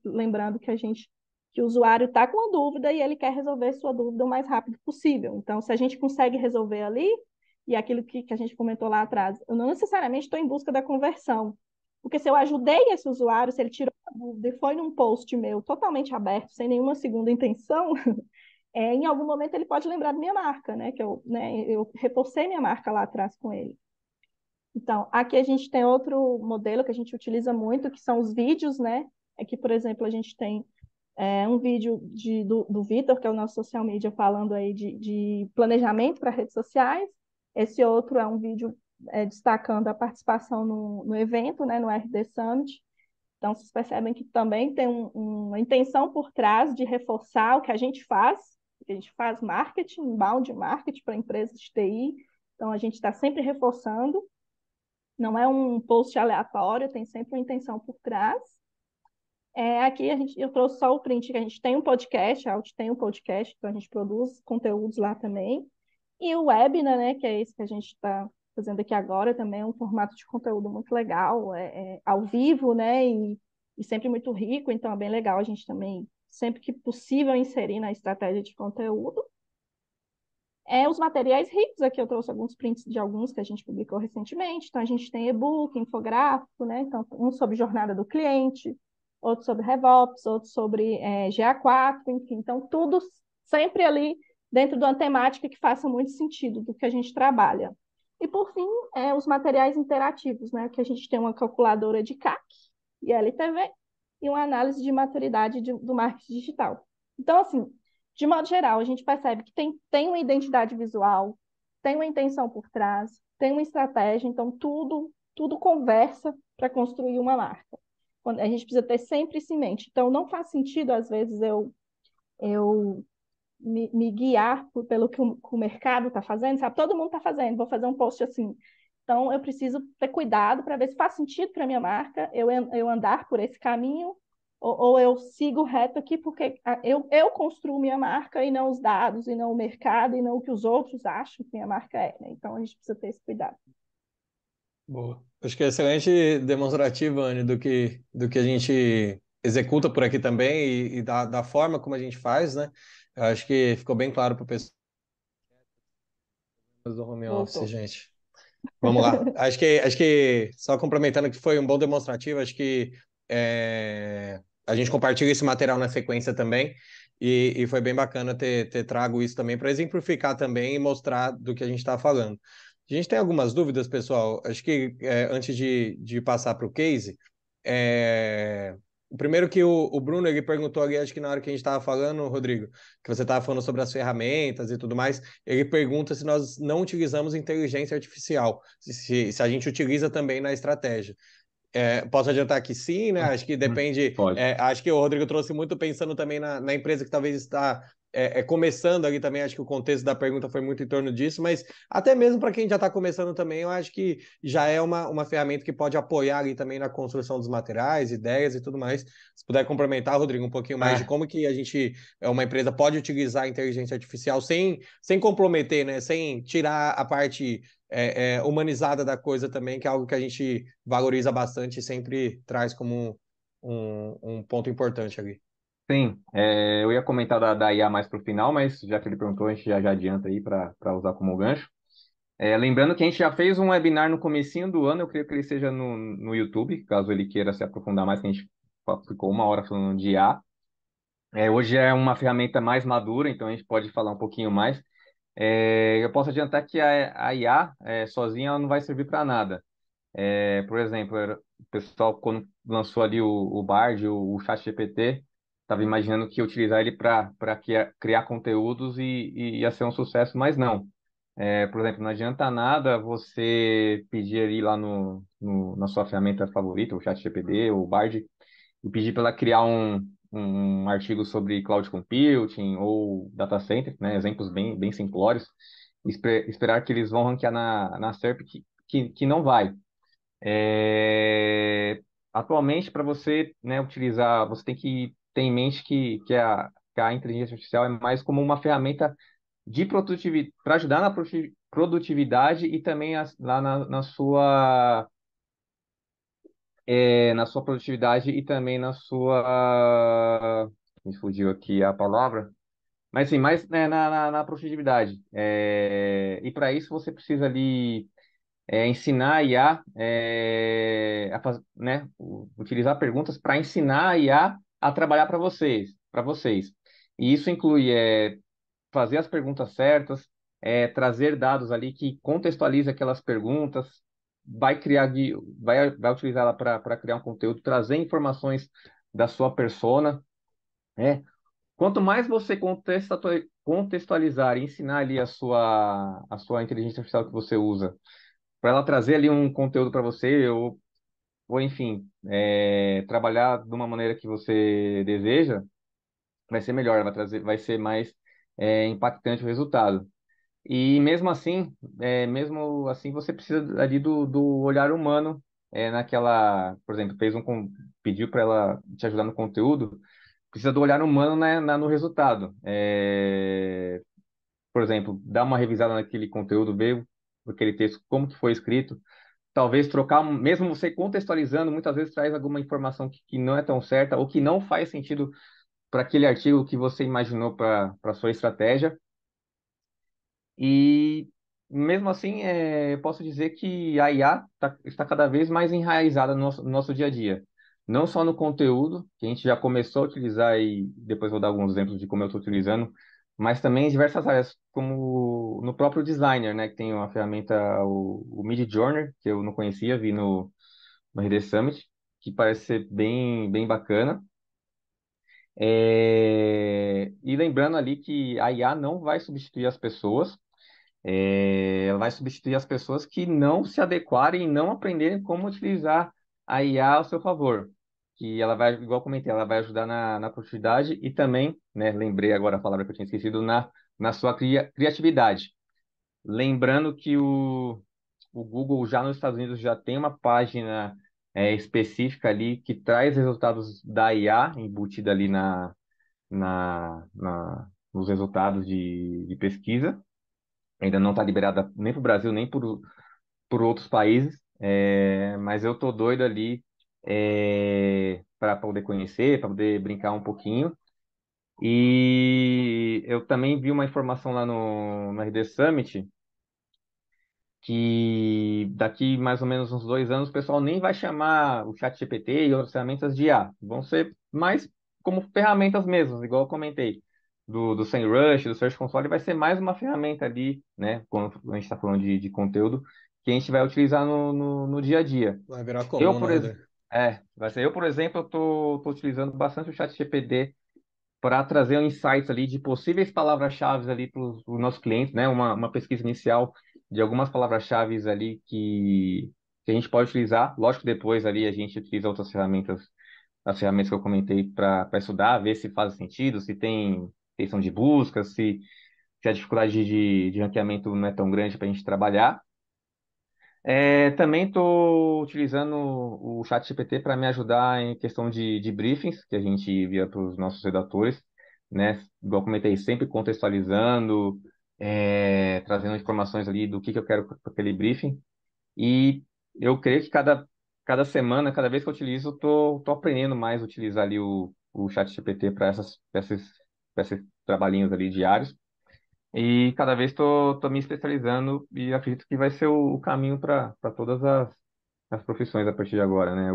lembrando que que o usuário está com uma dúvida e ele quer resolver sua dúvida o mais rápido possível. Então, se a gente consegue resolver ali, e aquilo que a gente comentou lá atrás, eu não necessariamente estou em busca da conversão, porque se eu ajudei esse usuário, se ele tirou a dúvida e foi num post meu totalmente aberto, sem nenhuma segunda intenção, em algum momento ele pode lembrar da minha marca, né? Que eu reforcei minha marca lá atrás com ele. Então, aqui a gente tem outro modelo que a gente utiliza muito, que são os vídeos, né? Aqui, por exemplo, a gente tem um vídeo do Vitor, que é o nosso social media, falando aí de planejamento para redes sociais. Esse outro é um vídeo destacando a participação no evento, né, no RD Summit. Então, vocês percebem que também tem uma intenção por trás de reforçar o que a gente faz, porque a gente faz marketing, inbound marketing para empresas de TI. Então, a gente está sempre reforçando. Não é um post aleatório, tem sempre uma intenção por trás. Aqui eu trouxe só o print, que a gente tem um podcast, a Alt tem um podcast, então a gente produz conteúdos lá também. E o webinar, né, que é esse que a gente está fazendo aqui agora, também é um formato de conteúdo muito legal, ao vivo, né, e sempre muito rico, então é bem legal a gente também, sempre que possível, inserir na estratégia de conteúdo. Os materiais ricos, aqui eu trouxe alguns prints de alguns que a gente publicou recentemente. Então, a gente tem e-book, infográfico, né? Então, um sobre jornada do cliente, outro sobre RevOps, outro sobre GA4, enfim. Então, tudo sempre ali dentro de uma temática que faça muito sentido do que a gente trabalha. E, por fim, os materiais interativos, né? Que a gente tem uma calculadora de CAC e LTV e uma análise de maturidade do marketing digital. Então, assim, de modo geral, a gente percebe que tem uma identidade visual, tem uma intenção por trás, tem uma estratégia, então tudo conversa para construir uma marca. A gente precisa ter sempre isso em mente. Então, não faz sentido, às vezes, eu me guiar pelo que o mercado está fazendo, sabe? Todo mundo está fazendo, vou fazer um post assim. Então, eu preciso ter cuidado para ver se faz sentido para a minha marca eu andar por esse caminho ou eu sigo reto aqui porque eu construo minha marca e não os dados, e não o mercado, e não o que os outros acham que minha marca é, né? Então, a gente precisa ter esse cuidado. Boa. Acho que é excelente demonstrativo, Anne, do que a gente executa por aqui também e da forma como a gente faz, né? Eu acho que ficou bem claro para o pessoal do home office, Voltou. gente. Vamos lá. Acho que só complementando que foi um bom demonstrativo, acho que a gente compartilha esse material na sequência também, e foi bem bacana ter trago isso também para exemplificar também e mostrar do que a gente está falando. A gente tem algumas dúvidas, pessoal. Acho que antes de passar para o case, o primeiro que o Bruno ele perguntou ali, acho que na hora que a gente estava falando, Rodrigo, que você estava falando sobre as ferramentas e tudo mais, ele pergunta se nós não utilizamos inteligência artificial, se a gente utiliza também na estratégia. Posso adiantar que sim, né? Acho que depende. Pode. Acho que o Rodrigo trouxe muito pensando também na empresa que talvez está começando ali também. Acho que o contexto da pergunta foi muito em torno disso, mas até mesmo para quem já está começando também, eu acho que já é uma ferramenta que pode apoiar ali também na construção dos materiais, ideias e tudo mais. Se puder complementar, Rodrigo, um pouquinho mais de É, como que a gente, uma empresa, pode utilizar a inteligência artificial sem comprometer, né? Sem tirar a parte humanizada da coisa também, que é algo que a gente valoriza bastante e sempre traz como um ponto importante ali. sim, eu ia comentar da IA mais para o final, mas já que ele perguntou, a gente já adianta aí para usar como gancho. Lembrando que a gente já fez um webinar no comecinho do ano, eu creio que ele seja no YouTube, caso ele queira se aprofundar mais, que a gente ficou 1 hora falando de IA. Hoje é uma ferramenta mais madura, então a gente pode falar um pouquinho mais. Eu posso adiantar que a IA sozinha ela não vai servir para nada. Por exemplo, o pessoal, quando lançou ali o Bard, o ChatGPT, estava imaginando que ia utilizar ele para criar conteúdos e ia ser um sucesso, mas não. Por exemplo, não adianta nada você pedir ali lá na sua ferramenta favorita, o ChatGPT, ou o Bard, e pedir para ela criar um artigo sobre cloud computing ou data center, né? Exemplos bem simplórios, esperar que eles vão ranquear na SERP que não vai. É, atualmente, para você, né, utilizar, você tem que ter em mente que a inteligência artificial é mais como uma ferramenta de produtividade, para ajudar na produtividade e também lá na sua produtividade e também na sua. Me fugiu aqui a palavra. Mas sim, mais né, na produtividade. E para isso você precisa ali ensinar a IA né, utilizar perguntas para ensinar a IA a trabalhar para vocês. E isso inclui fazer as perguntas certas, trazer dados ali que contextualize aquelas perguntas, vai utilizar ela para criar um conteúdo, trazer informações da sua persona, né? Quanto mais você contextualizar e ensinar ali a sua inteligência artificial que você usa, para ela trazer ali um conteúdo para você, ou enfim, trabalhar de uma maneira que você deseja, vai ser melhor, vai ser mais impactante o resultado. E mesmo assim, você precisa ali do olhar humano, por exemplo, pediu para ela te ajudar no conteúdo, precisa do olhar humano, né, no resultado. Por exemplo, dar uma revisada naquele conteúdo, ver aquele texto, como que foi escrito, talvez trocar, mesmo você contextualizando, muitas vezes traz alguma informação que não é tão certa ou que não faz sentido para aquele artigo que você imaginou para sua estratégia. E mesmo assim, eu posso dizer que a IA está cada vez mais enraizada no nosso dia a dia. Não só no conteúdo, que a gente já começou a utilizar, e depois vou dar alguns exemplos de como eu estou utilizando, mas também em diversas áreas, como no próprio designer, né, que tem uma ferramenta, o Midjourney, que eu não conhecia, vi no RD Summit, que parece ser bem, bem bacana. E lembrando ali que a IA não vai substituir as pessoas, ela vai substituir as pessoas que não se adequarem e não aprenderem como utilizar a IA ao seu favor. Que ela vai, igual eu comentei, ela vai ajudar na produtividade e também, né, lembrei agora a palavra que eu tinha esquecido, na sua criatividade. Lembrando que o Google já nos Estados Unidos já tem uma página específica ali que traz resultados da IA embutida ali nos resultados de pesquisa. Ainda não está liberada nem para o Brasil, nem por outros países, mas eu tô doido ali para poder conhecer, para poder brincar um pouquinho. E eu também vi uma informação lá no RD Summit que daqui mais ou menos uns 2 anos o pessoal nem vai chamar o ChatGPT e outras ferramentas de IA. Vão ser mais como ferramentas mesmo, igual eu comentei. Do SEMrush, do Search Console, vai ser mais uma ferramenta ali, né? Quando a gente está falando de conteúdo, que a gente vai utilizar no dia a dia. Vai virar Eu, comum, por né, exemplo, Rodrigo? eu, por exemplo, eu tô utilizando bastante o ChatGPT para trazer insights ali de possíveis palavras-chave ali para os nossos clientes, né? Uma pesquisa inicial de algumas palavras-chave ali que a gente pode utilizar. Lógico que depois ali a gente utiliza outras ferramentas, as ferramentas que eu comentei para estudar, ver se faz sentido, se tem questão de busca, se a dificuldade de ranqueamento não é tão grande para a gente trabalhar. Também estou utilizando o ChatGPT para me ajudar em questão de briefings que a gente envia para os nossos redatores, né? Igual eu comentei, sempre contextualizando, trazendo informações ali do que eu quero para aquele briefing. E eu creio que cada semana, cada vez que eu utilizo, tô aprendendo mais a utilizar ali o ChatGPT para esses trabalhinhos ali diários. E cada vez tô me especializando e acredito que vai ser o caminho para todas as profissões a partir de agora, né?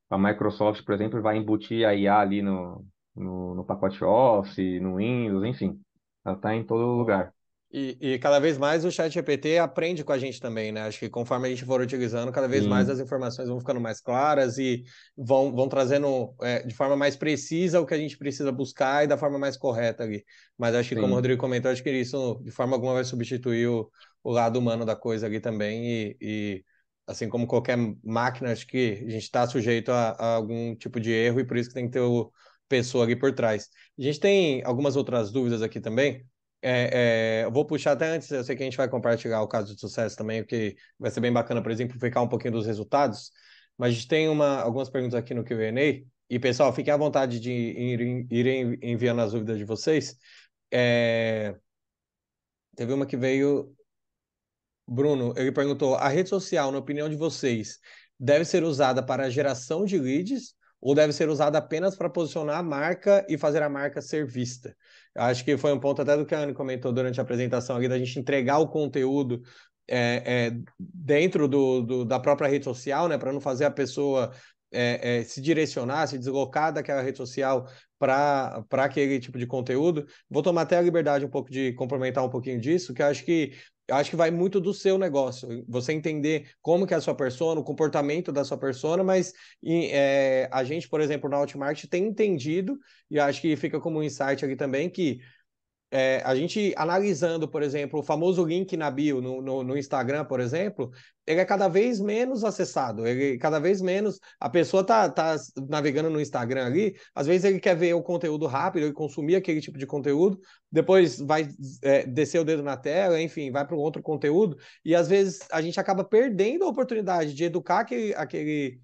A Microsoft, por exemplo, vai embutir a IA ali no pacote Office, no Windows, enfim. Ela está em todo lugar. E cada vez mais o ChatGPT aprende com a gente também, né? Acho que conforme a gente for utilizando, cada vez mais Sim, as informações vão ficando mais claras e vão trazendo de forma mais precisa o que a gente precisa buscar e da forma mais correta ali. Mas acho que, como o sim, Rodrigo comentou, acho que isso de forma alguma vai substituir o lado humano da coisa ali também. E assim como qualquer máquina, acho que a gente está sujeito a algum tipo de erro e por isso que tem que ter o pessoa ali por trás. A gente tem algumas outras dúvidas aqui também. Eu vou puxar até antes, eu sei que a gente vai compartilhar o caso de sucesso também, porque vai ser bem bacana para exemplificar um pouquinho dos resultados, mas a gente tem algumas perguntas aqui no Q&A, e pessoal, fiquem à vontade de irem enviando as dúvidas de vocês. É, Teve uma que veio, Bruno, ele perguntou, a rede social, na opinião de vocês, deve ser usada para a geração de leads ou deve ser usada apenas para posicionar a marca e fazer a marca ser vista? Eu acho que foi um ponto até do que a Anne comentou durante a apresentação ali, da gente entregar o conteúdo dentro da própria rede social, né, para não fazer a pessoa se direcionar, se deslocar daquela rede social para aquele tipo de conteúdo. Vou tomar até a liberdade um pouco de complementar um pouquinho disso, que eu acho que vai muito do seu negócio, você entender como que é a sua persona, o comportamento da sua persona, mas a gente, por exemplo, na Hotmart tem entendido, e acho que fica como um insight aqui também, que a gente analisando, por exemplo, o famoso link na bio no Instagram, por exemplo, ele é cada vez menos acessado, ele cada vez menos, a pessoa tá navegando no Instagram ali, às vezes ele quer ver o conteúdo rápido e consumir aquele tipo de conteúdo, depois vai descer o dedo na tela, enfim, vai para um outro conteúdo, e às vezes a gente acaba perdendo a oportunidade de educar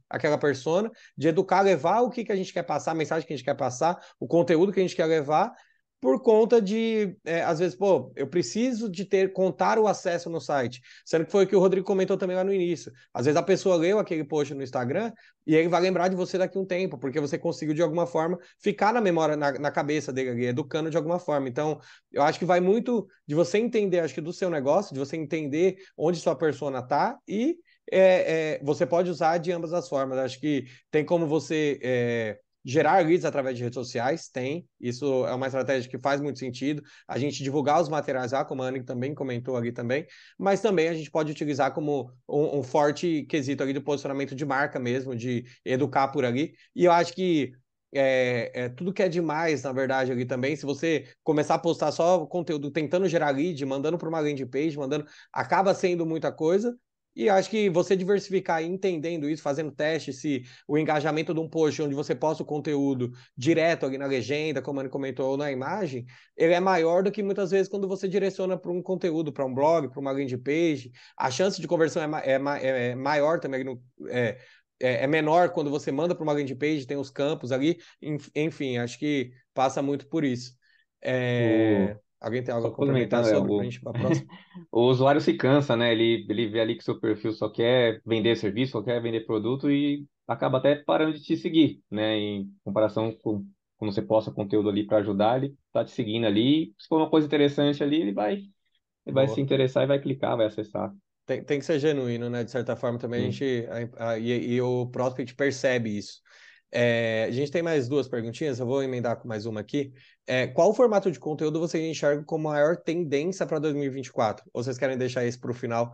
aquela persona, de educar, levar o que a gente quer passar, a mensagem que a gente quer passar, o conteúdo que a gente quer levar, por conta de, às vezes, pô, eu preciso de contar o acesso no site. Sendo que foi o que o Rodrigo comentou também lá no início. Às vezes a pessoa leu aquele post no Instagram e ele vai lembrar de você daqui a um tempo, porque você conseguiu, de alguma forma, ficar na memória, na cabeça dele ali, educando de alguma forma. Então, eu acho que vai muito de você entender, acho que do seu negócio, de você entender onde sua persona tá e você pode usar de ambas as formas. Acho que tem como você gerar leads através de redes sociais, tem. Isso é uma estratégia que faz muito sentido. A gente divulgar os materiais lá, como a Anne também comentou ali também, mas também a gente pode utilizar como um forte quesito ali de posicionamento de marca mesmo, de educar por ali. E eu acho que tudo que é demais, na verdade, ali também, se você começar a postar só conteúdo tentando gerar lead, mandando para uma landing page, acaba sendo muita coisa. E acho que você diversificar e entendendo isso, fazendo teste, se o engajamento de um post onde você posta o conteúdo direto ali na legenda, como ele comentou, ou na imagem, ele é maior do que muitas vezes quando você direciona para um conteúdo, para um blog, para uma landing page. A chance de conversão é maior também. É menor quando você manda para uma landing page, tem os campos ali. Enfim, acho que passa muito por isso. O, Alguém tem algo Só a complementar complementando, sobre para a gente ir para a próxima? o usuário se cansa, né? Ele vê ali que seu perfil só quer vender serviço, só quer vender produto e acaba até parando de te seguir, né? Em comparação com quando você posta conteúdo ali para ajudar, ele tá te seguindo ali. Se for uma coisa interessante ali, ele vai se Boa. interessar e vai clicar, vai acessar. Tem que ser genuíno, né? De certa forma, também a Sim. gente. E o prospect percebe isso. A gente tem mais duas perguntinhas, eu vou emendar com mais uma aqui. Qual formato de conteúdo você enxerga como maior tendência para 2024? Ou vocês querem deixar isso para o final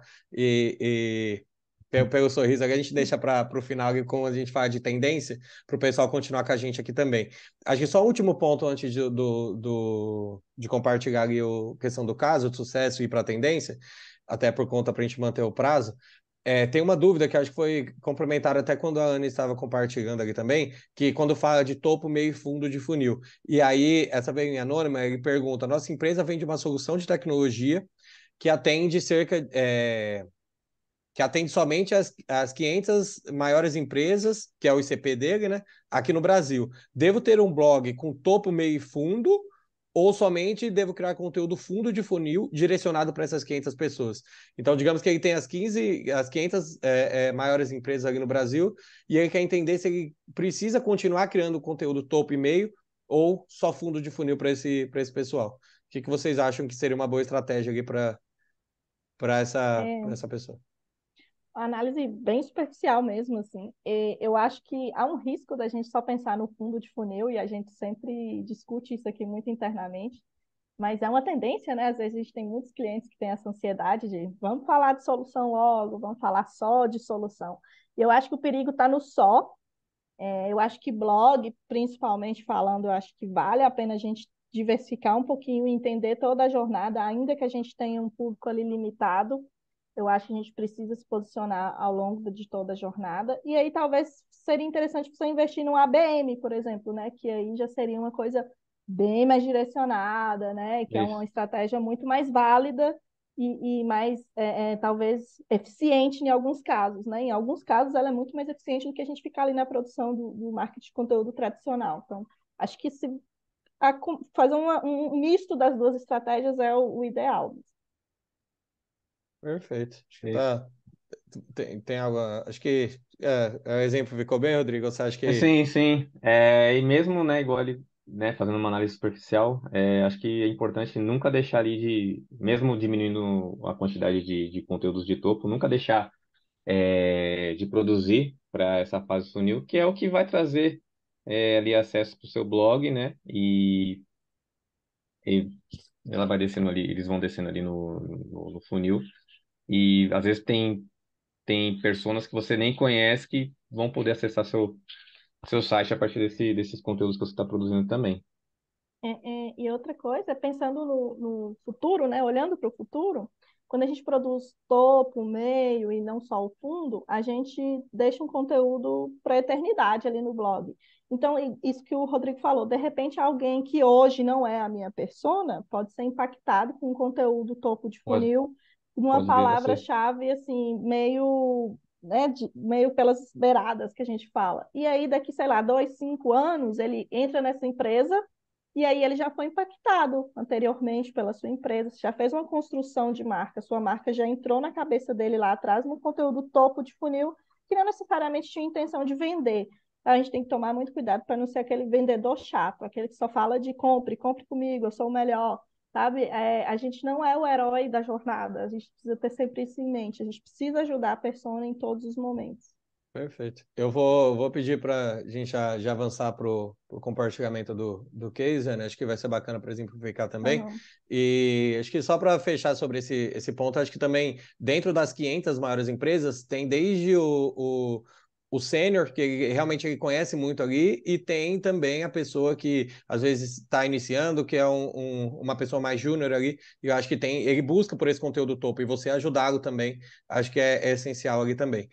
pelo sorriso aqui, a gente deixa para o final e como a gente fala de tendência, para o pessoal continuar com a gente aqui também. Acho que só um último ponto antes de compartilhar ali a questão do caso, de sucesso e para a tendência, até por conta para a gente manter o prazo. Tem uma dúvida que acho que foi complementar até quando a Ana estava compartilhando aqui também, que quando fala de topo, meio e fundo de funil. E aí, essa vem anônima, ele pergunta: nossa empresa vende uma solução de tecnologia que atende que atende somente as 500 maiores empresas, que é o ICP dele, né, aqui no Brasil. Devo ter um blog com topo, meio e fundo, ou somente devo criar conteúdo fundo de funil direcionado para essas 500 pessoas? Então, digamos que ele tem as 500 maiores empresas aqui no Brasil, e ele quer entender se ele precisa continuar criando conteúdo topo e meio, ou só fundo de funil para esse pessoal. O que vocês acham que seria uma boa estratégia aqui para É, essa pessoa? uma análise bem superficial mesmo, assim. Eu acho que há um risco da gente só pensar no fundo de funil, e a gente sempre discute isso aqui muito internamente, mas é uma tendência, né? Às vezes a gente tem muitos clientes que têm essa ansiedade de vamos falar de solução logo, vamos falar só de solução. E eu acho que o perigo está no só. Eu acho que blog, principalmente falando, eu acho que vale a pena a gente diversificar um pouquinho e entender toda a jornada, ainda que a gente tenha um público ali limitado. Eu acho que a gente precisa se posicionar ao longo de toda a jornada. E aí talvez seria interessante você investir num ABM, por exemplo, né? Que aí já seria uma coisa bem mais direcionada, né? Que é uma Isso. estratégia muito mais válida e mais, talvez, eficiente em alguns casos, né? Em alguns casos, ela é muito mais eficiente do que a gente ficar ali na produção do marketing de conteúdo tradicional. Então, acho que se fazer um misto das duas estratégias é o ideal. Perfeito. Acho que Isso. tem algo. Acho que o exemplo ficou bem, Rodrigo. Você acha que. Sim, sim. E mesmo, né, igual ele, né, fazendo uma análise superficial, acho que é importante nunca deixar ali mesmo diminuindo a quantidade de conteúdos de topo, nunca deixar de produzir para essa fase funil, que é o que vai trazer ali acesso para o seu blog, né? E ela vai descendo ali, eles vão descendo ali no funil. E às vezes tem pessoas que você nem conhece que vão poder acessar seu site a partir desses conteúdos que você está produzindo também. E outra coisa, pensando no futuro, né? Olhando para o futuro, quando a gente produz topo, meio e não só o fundo, a gente deixa um conteúdo para a eternidade ali no blog. Então, isso que o Rodrigo falou, de repente alguém que hoje não é a minha persona pode ser impactado com um conteúdo topo de Pode, funil, uma pode ver você. palavra-chave assim, meio, né, meio pelas beiradas que a gente fala. E aí, daqui, sei lá, 2, 5 anos, ele entra nessa empresa e aí ele já foi impactado anteriormente pela sua empresa, você já fez uma construção de marca, sua marca já entrou na cabeça dele lá atrás no conteúdo topo de funil, que não necessariamente tinha intenção de vender. A gente tem que tomar muito cuidado para não ser aquele vendedor chato, aquele que só fala de compre, compre comigo, eu sou o melhor, sabe? A gente não é o herói da jornada, a gente precisa ter sempre isso em mente, a gente precisa ajudar a persona em todos os momentos. Perfeito. Eu vou pedir para a gente já avançar para o compartilhamento do case, né? Acho que vai ser bacana para exemplificar também. Uhum. E acho que só para fechar sobre esse ponto, acho que também dentro das 500 maiores empresas, tem desde o sênior, que realmente ele conhece muito ali, e tem também a pessoa que às vezes está iniciando, que é uma pessoa mais júnior ali, e eu acho que ele busca por esse conteúdo topo, e você ajudá-lo também, acho que é essencial ali também.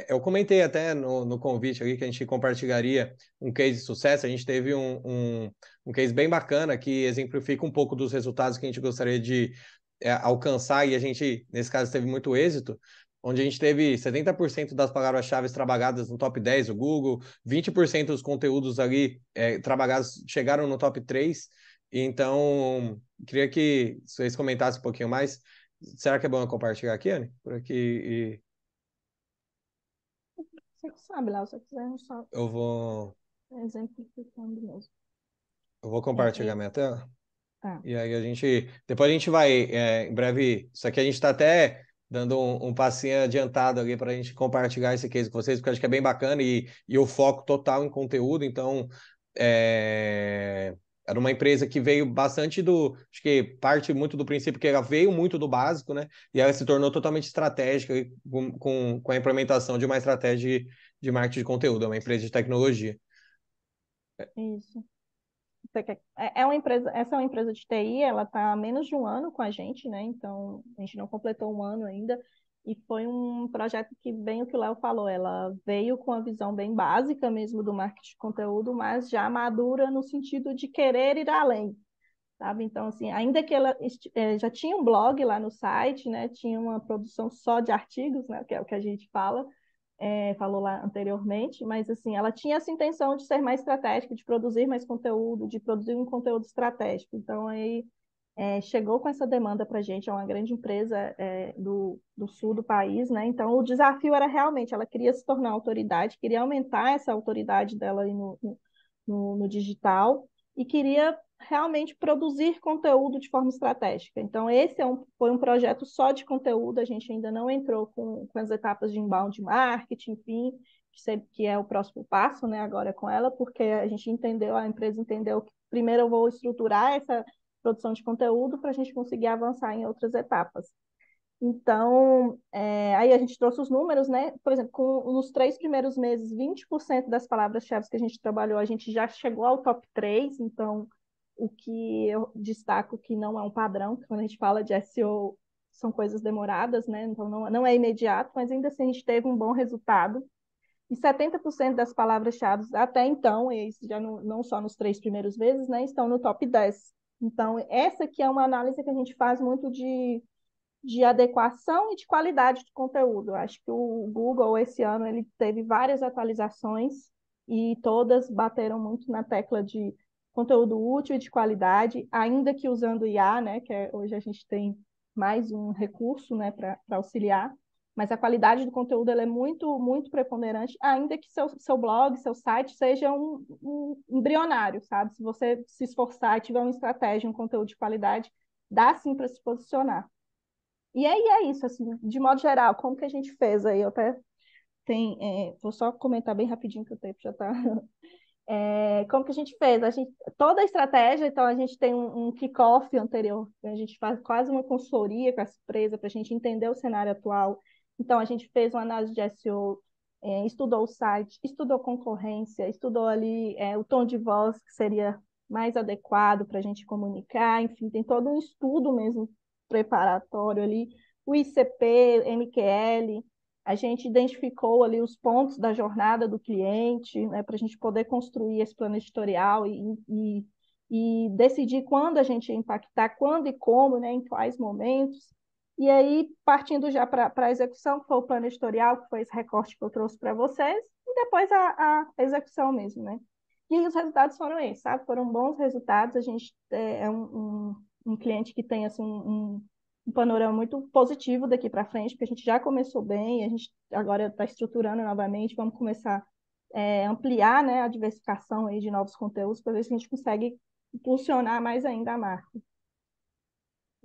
Eu comentei até no convite ali que a gente compartilharia um case de sucesso. A gente teve um case bem bacana que exemplifica um pouco dos resultados que a gente gostaria de alcançar, e a gente, nesse caso, teve muito êxito, onde a gente teve 70% das palavras-chave trabalhadas no top 10 do Google, 20% dos conteúdos ali trabalhados chegaram no top 3. Então, queria que vocês comentassem um pouquinho mais. Será que é bom eu compartilhar aqui, Anne? Por aqui. Você que sabe, Léo, se você quiser, eu só Eu vou, exemplificando mesmo. eu vou É, compartilhar é, minha tela. tá. E aí depois a gente vai, em breve. Isso aqui a gente está até dando um passinho adiantado ali para a gente compartilhar esse case com vocês, porque eu acho que é bem bacana e o foco total em conteúdo. Então, era uma empresa que veio bastante acho que parte muito do princípio que ela veio muito do básico, né? E ela se tornou totalmente estratégica com a implementação de uma estratégia de marketing de conteúdo. É uma empresa de tecnologia. Isso. É uma empresa, essa é uma empresa de TI, ela está há menos de um ano com a gente, né? Então, a gente não completou um ano ainda. E foi um projeto que, bem o que o Léo falou, ela veio com a visão bem básica mesmo do marketing de conteúdo, mas já madura no sentido de querer ir além, sabe? Então, assim, ainda que ela já tinha um blog lá no site, né? Tinha uma produção só de artigos, né? Que é o que a gente fala, falou lá anteriormente, mas assim, ela tinha essa intenção de ser mais estratégica, de produzir mais conteúdo, de produzir um conteúdo estratégico. Então, aí chegou com essa demanda para a gente, é uma grande empresa do sul do país, né? Então, o desafio era realmente, ela queria se tornar autoridade, queria aumentar essa autoridade dela aí no digital e queria realmente produzir conteúdo de forma estratégica. Então, esse foi um projeto só de conteúdo, a gente ainda não entrou com as etapas de inbound marketing, enfim, que é o próximo passo, né, agora com ela, porque a gente entendeu, a empresa entendeu que primeiro eu vou estruturar essa produção de conteúdo para a gente conseguir avançar em outras etapas. Então, aí a gente trouxe os números, né? Por exemplo, nos 3 primeiros meses, 20% das palavras-chave que a gente trabalhou, a gente já chegou ao top 3. Então, o que eu destaco que não é um padrão, que quando a gente fala de SEO, são coisas demoradas, né? Então, não é imediato, mas ainda assim a gente teve um bom resultado. e 70% das palavras-chave até então, e isso já não só nos 3 primeiros meses, né, estão no top 10. Então, essa aqui é uma análise que a gente faz muito de adequação e de qualidade de conteúdo. Eu acho que o Google, esse ano, ele teve várias atualizações e todas bateram muito na tecla de conteúdo útil e de qualidade, ainda que usando IA, né, hoje a gente tem mais um recurso, né, para auxiliar, mas a qualidade do conteúdo ela é muito, muito preponderante, ainda que seu blog, seu site seja um embrionário, sabe? Se você se esforçar e tiver uma estratégia, um conteúdo de qualidade, dá sim para se posicionar. E aí é isso, assim, de modo geral, como que a gente fez aí? Eu até vou só comentar bem rapidinho que o tempo já está. Como que a gente fez? Toda a estratégia, então a gente tem um kick-off anterior, a gente faz quase uma consultoria com essa empresa para a gente entender o cenário atual. Então a gente fez uma análise de SEO, estudou o site, estudou concorrência, estudou ali o tom de voz que seria mais adequado para a gente comunicar, enfim, tem todo um estudo mesmo preparatório ali, o ICP, MQL, a gente identificou ali os pontos da jornada do cliente, né, para a gente poder construir esse plano editorial e decidir quando a gente ia impactar, quando e como, né, em quais momentos. E aí, partindo já para a execução, que foi o plano editorial, que foi esse recorte que eu trouxe para vocês, e depois a execução mesmo, né? E aí os resultados foram esses, sabe? Foram bons resultados. A gente é um cliente que tem assim, um panorama muito positivo daqui para frente, porque a gente já começou bem, a gente agora está estruturando novamente, vamos começar a ampliar, né, a diversificação aí de novos conteúdos para ver se a gente consegue impulsionar mais ainda a marca.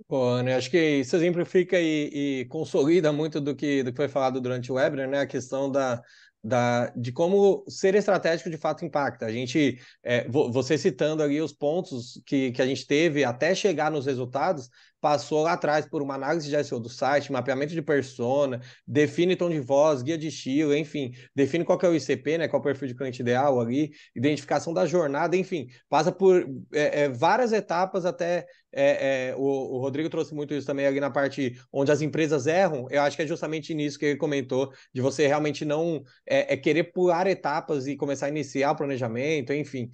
Pô, né? Acho que isso exemplifica e consolida muito do que foi falado durante o webinar, né? A questão de como ser estratégico de fato impacta. A gente, você citando ali os pontos que a gente teve até chegar nos resultados, passou lá atrás por uma análise de SEO do site, mapeamento de persona, define tom de voz, guia de estilo, enfim, define qual que é o ICP, né? Qual é o perfil de cliente ideal ali, identificação da jornada, enfim, passa por várias etapas até o Rodrigo trouxe muito isso também ali na parte onde as empresas erram. Eu acho que é justamente nisso que ele comentou, de você realmente não querer pular etapas e começar a iniciar o planejamento, enfim.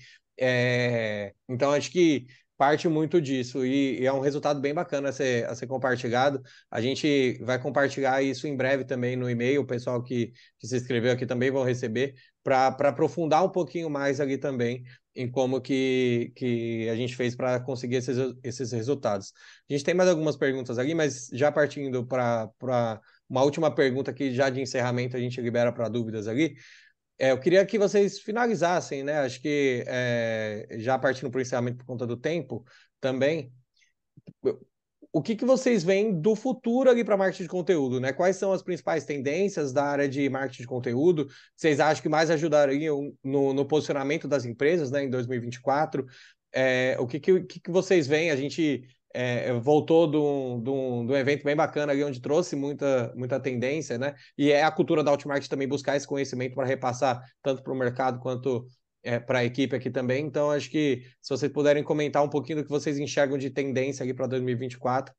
Então, acho que parte muito disso e é um resultado bem bacana a ser compartilhado. A gente vai compartilhar isso em breve também no e-mail, o pessoal que se inscreveu aqui também vão receber, para aprofundar um pouquinho mais ali também em como que a gente fez para conseguir esses resultados. A gente tem mais algumas perguntas ali, mas já partindo para uma última pergunta aqui, já de encerramento, a gente libera para dúvidas ali. Eu queria que vocês finalizassem, né? Acho que já partindo para o encerramento por conta do tempo também, o que vocês veem do futuro ali para marketing de conteúdo, né? Quais são as principais tendências da área de marketing de conteúdo? Vocês acham que mais ajudariam no posicionamento das empresas, né, em 2024? O que vocês veem? A gente voltou de um evento bem bacana ali, onde trouxe muita tendência, né? E é a cultura da Outmarket também buscar esse conhecimento para repassar tanto para o mercado quanto para a equipe aqui também. Então, acho que se vocês puderem comentar um pouquinho do que vocês enxergam de tendência aqui para 2024,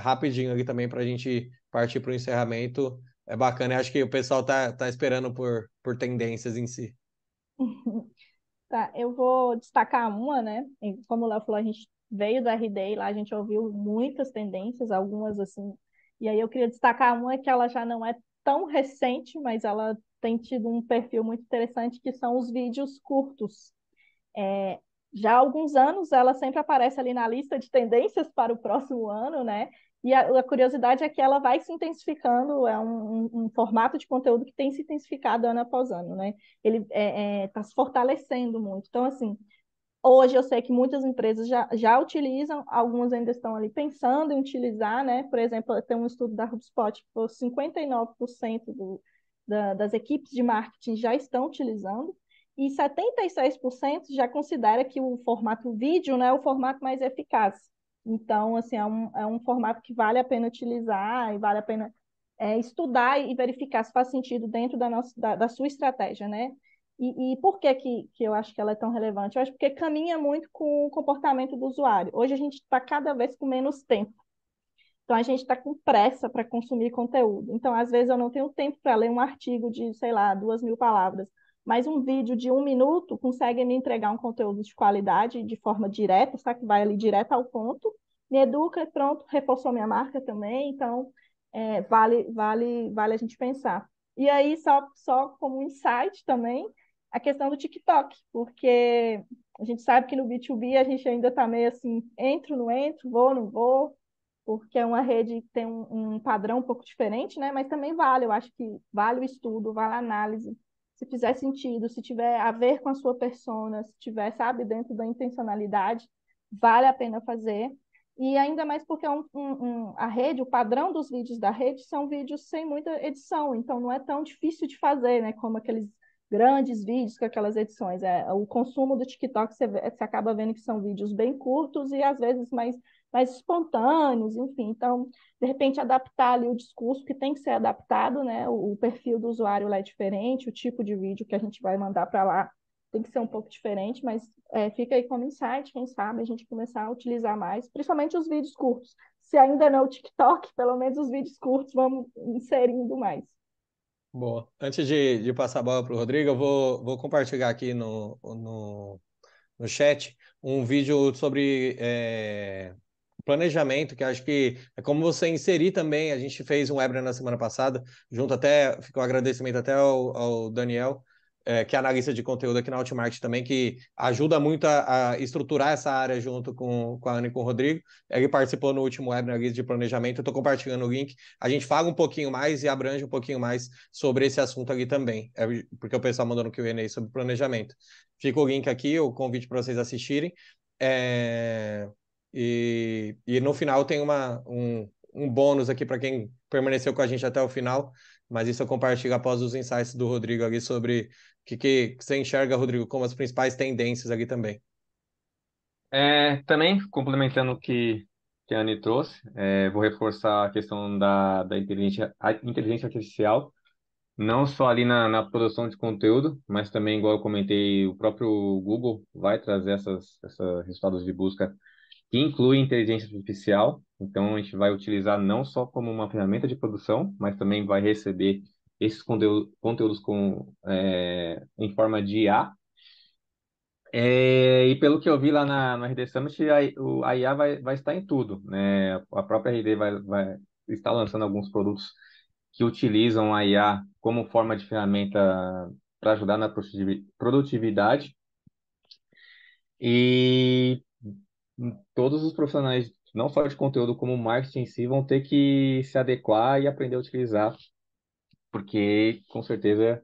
rapidinho ali também para a gente partir para o encerramento, é bacana. Eu acho que o pessoal tá esperando por tendências em si. Tá, eu vou destacar uma, né? Como o Léo falou, a gente veio do RD e lá a gente ouviu muitas tendências, algumas assim. E aí eu queria destacar uma que ela já não é tão recente, mas ela tem tido um perfil muito interessante, que são os vídeos curtos. É, já há alguns anos ela sempre aparece ali na lista de tendências para o próximo ano, né? E a curiosidade é que ela vai se intensificando, é um formato de conteúdo que tem se intensificado ano após ano, né? Ele está se fortalecendo muito. Então, assim, hoje eu sei que muitas empresas já utilizam, algumas ainda estão ali pensando em utilizar, né? Por exemplo, tem um estudo da HubSpot que foi 59% das equipes de marketing já estão utilizando, e 76% já considera que o formato vídeo, né, é o formato mais eficaz. Então, assim, é um formato que vale a pena utilizar e vale a pena estudar e verificar se faz sentido dentro da sua estratégia, né? E por que eu acho que ela é tão relevante? Eu acho porque caminha muito com o comportamento do usuário. Hoje a gente está cada vez com menos tempo. Então, a gente está com pressa para consumir conteúdo. Então, às vezes, eu não tenho tempo para ler um artigo de, sei lá, 2.000 palavras, mas um vídeo de 1 minuto consegue me entregar um conteúdo de qualidade de forma direta, sabe? Que vai ali direto ao ponto, me educa, pronto, reforçou minha marca também. Então, vale a gente pensar. E aí, só como um insight também, a questão do TikTok, porque a gente sabe que no B2B a gente ainda está meio assim, entro, não entro, vou, não vou, porque é uma rede que tem um padrão um pouco diferente, né? Mas também vale, eu acho que vale o estudo, vale a análise. Se fizer sentido, se tiver a ver com a sua persona, se tiver, sabe, dentro da intencionalidade, vale a pena fazer. E ainda mais porque a rede, o padrão dos vídeos da rede são vídeos sem muita edição, então não é tão difícil de fazer, né? Como aqueles grandes vídeos com aquelas edições. O consumo do TikTok, você acaba vendo que são vídeos bem curtos e às vezes mais espontâneos, enfim. Então, de repente, adaptar ali o discurso, que tem que ser adaptado, né? O perfil do usuário lá é diferente, o tipo de vídeo que a gente vai mandar para lá tem que ser um pouco diferente, mas fica aí como insight, quem sabe a gente começar a utilizar mais, principalmente os vídeos curtos. Se ainda não é o TikTok, pelo menos os vídeos curtos vamos inserindo mais. Boa. Antes de passar a bola para o Rodrigo, eu vou compartilhar aqui no chat um vídeo sobre planejamento, que acho que é como você inserir também. A gente fez um webinar na semana passada, junto até, ficou um agradecimento até ao Daniel, que é analista de conteúdo aqui na Hotmart também, que ajuda muito a estruturar essa área junto com a Ana e com o Rodrigo. Ele participou no último webinar de planejamento, eu estou compartilhando o link. A gente fala um pouquinho mais e abrange um pouquinho mais sobre esse assunto ali também, porque o pessoal mandou no Q&A sobre planejamento. Fica o link aqui, o convite para vocês assistirem. E no final tem um bônus aqui para quem permaneceu com a gente até o final, mas isso eu compartilho após os insights do Rodrigo ali sobre o que você enxerga, Rodrigo, como as principais tendências aqui também. Também, complementando que a Anne trouxe, vou reforçar a questão da inteligência artificial, não só ali na produção de conteúdo, mas também, igual eu comentei, o próprio Google vai trazer esses resultados de busca que incluem inteligência artificial. Então, a gente vai utilizar não só como uma ferramenta de produção, mas também vai receber esses conteúdos em forma de IA. E pelo que eu vi lá no RD Summit, a IA vai estar em tudo, né? A própria RD vai estar lançando alguns produtos que utilizam a IA como forma de ferramenta para ajudar na produtividade. E todos os profissionais, não só de conteúdo como marketing em si, vão ter que se adequar e aprender a utilizar, porque com certeza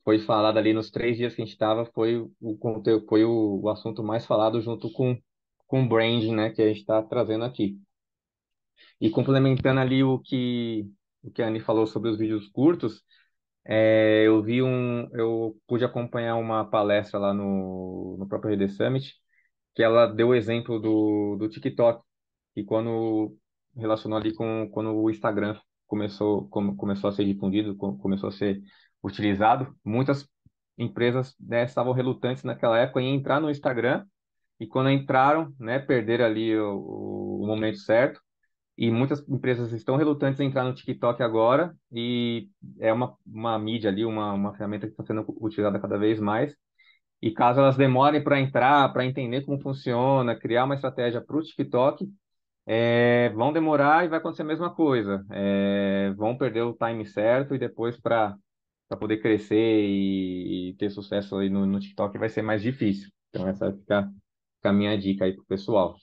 foi falado ali nos 3 dias que a gente estava, foi o conteúdo, foi o assunto mais falado junto com o branding, né, que a gente está trazendo aqui. E complementando ali o que a Anny falou sobre os vídeos curtos, eu pude acompanhar uma palestra lá no próprio RD Summit, que ela deu o exemplo do TikTok, que quando relacionou ali com quando o Instagram começou a ser difundido, começou a ser utilizado, muitas empresas, né, estavam relutantes naquela época em entrar no Instagram, e quando entraram, né, perderam ali o momento certo, e muitas empresas estão relutantes em entrar no TikTok agora, e é uma mídia ali, uma ferramenta que está sendo utilizada cada vez mais. E caso elas demorem para entrar, para entender como funciona, criar uma estratégia para o TikTok, vão demorar e vai acontecer a mesma coisa. Vão perder o time certo e depois para poder crescer e ter sucesso aí no TikTok vai ser mais difícil. Então essa vai ficar a minha dica aí pro pessoal.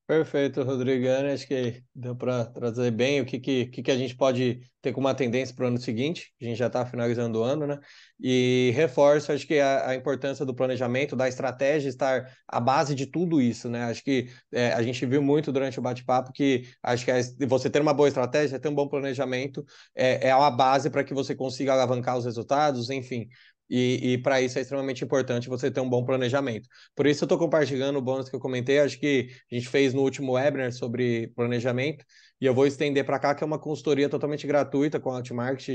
Perfeito, Rodrigane. Acho que deu para trazer bem o que a gente pode ter como uma tendência para o ano seguinte. A gente já está finalizando o ano, né? E reforço, acho que a importância do planejamento, da estratégia estar à base de tudo isso, né? Acho que a gente viu muito durante o bate-papo que acho que você ter uma boa estratégia, ter um bom planejamento é uma base para que você consiga alavancar os resultados, enfim. E para isso é extremamente importante você ter um bom planejamento. Por isso eu estou compartilhando o bônus que eu comentei. Acho que a gente fez no último webinar sobre planejamento, e eu vou estender para cá, que é uma consultoria totalmente gratuita com a Hotmart,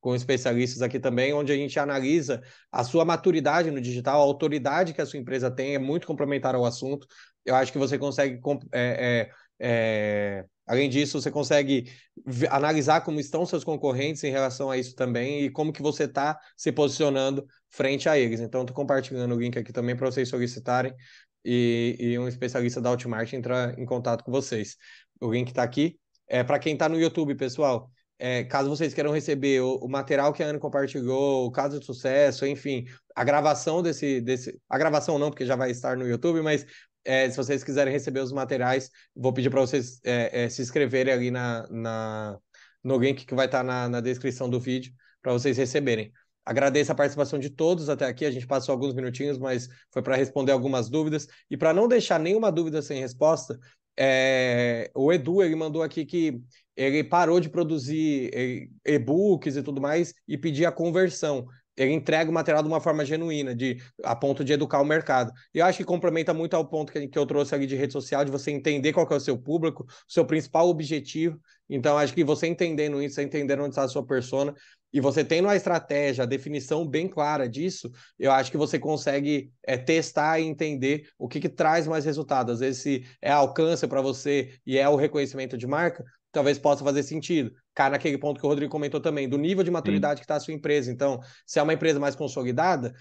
com especialistas aqui também, onde a gente analisa a sua maturidade no digital, a autoridade que a sua empresa tem, é muito complementar ao assunto. Eu acho que você consegue Além disso, você consegue analisar como estão seus concorrentes em relação a isso também e como que você está se posicionando frente a eles. Então, estou compartilhando o link aqui também para vocês solicitarem e um especialista da Hotmart entrar em contato com vocês. O link está aqui. Para quem está no YouTube, pessoal, caso vocês queiram receber o material que a Ana compartilhou, o caso de sucesso, enfim, a gravação a gravação não, porque já vai estar no YouTube, mas se vocês quiserem receber os materiais, vou pedir para vocês se inscreverem ali no link que vai estar na descrição do vídeo para vocês receberem. Agradeço a participação de todos até aqui. A gente passou alguns minutinhos, mas foi para responder algumas dúvidas. E para não deixar nenhuma dúvida sem resposta, o Edu ele mandou aqui que ele parou de produzir e-books e tudo mais e pedir a conversão. Ele entrega o material de uma forma genuína, a ponto de educar o mercado. E eu acho que complementa muito ao ponto que eu trouxe ali de rede social, de você entender qual que é o seu público, o seu principal objetivo. Então, acho que você entendendo isso, você entendendo onde está a sua persona, e você tendo a estratégia, a definição bem clara disso, eu acho que você consegue testar e entender o que traz mais resultado. Às vezes, se é alcance para você e é o reconhecimento de marca, talvez possa fazer sentido. Cai naquele ponto que o Rodrigo comentou também, do nível de Sim, maturidade que está a sua empresa. Então, se é uma empresa mais consolidada,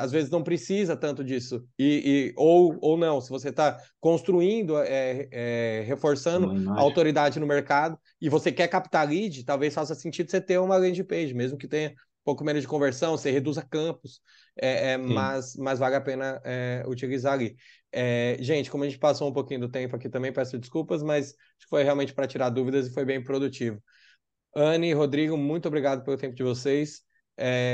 às vezes não precisa tanto disso. Ou não, se você está construindo, reforçando uma a imagem. autoridade no mercado e você quer captar lead, talvez faça sentido você ter uma landing page, mesmo que tenha um pouco menos de conversão, você reduza campos, Sim. mas vale a pena utilizar ali. Gente, como a gente passou um pouquinho do tempo aqui também, peço desculpas, mas acho que foi realmente para tirar dúvidas e foi bem produtivo. Anne e Rodrigo, muito obrigado pelo tempo de vocês.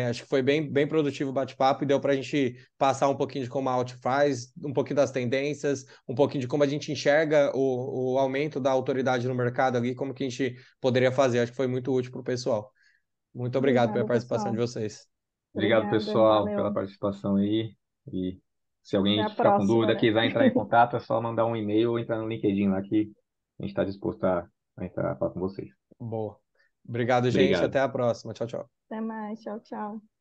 Acho que foi bem produtivo o bate-papo e deu para a gente passar um pouquinho de como a Alt faz, um pouquinho das tendências, um pouquinho de como a gente enxerga o aumento da autoridade no mercado ali, como que a gente poderia fazer. Acho que foi muito útil para o pessoal. Muito obrigado pela Obrigada, participação de pessoal. vocês. Obrigado, Obrigada, pessoal, pela valeu. participação aí. E se Até alguém a ficar com próxima, dúvida, né? quiser entrar em contato, é só mandar um e-mail ou entrar no LinkedIn lá que a gente está disposto a entrar a falar com vocês. Boa. Obrigado, gente. Obrigado. Até a próxima. Tchau, tchau. Até mais. Tchau, tchau.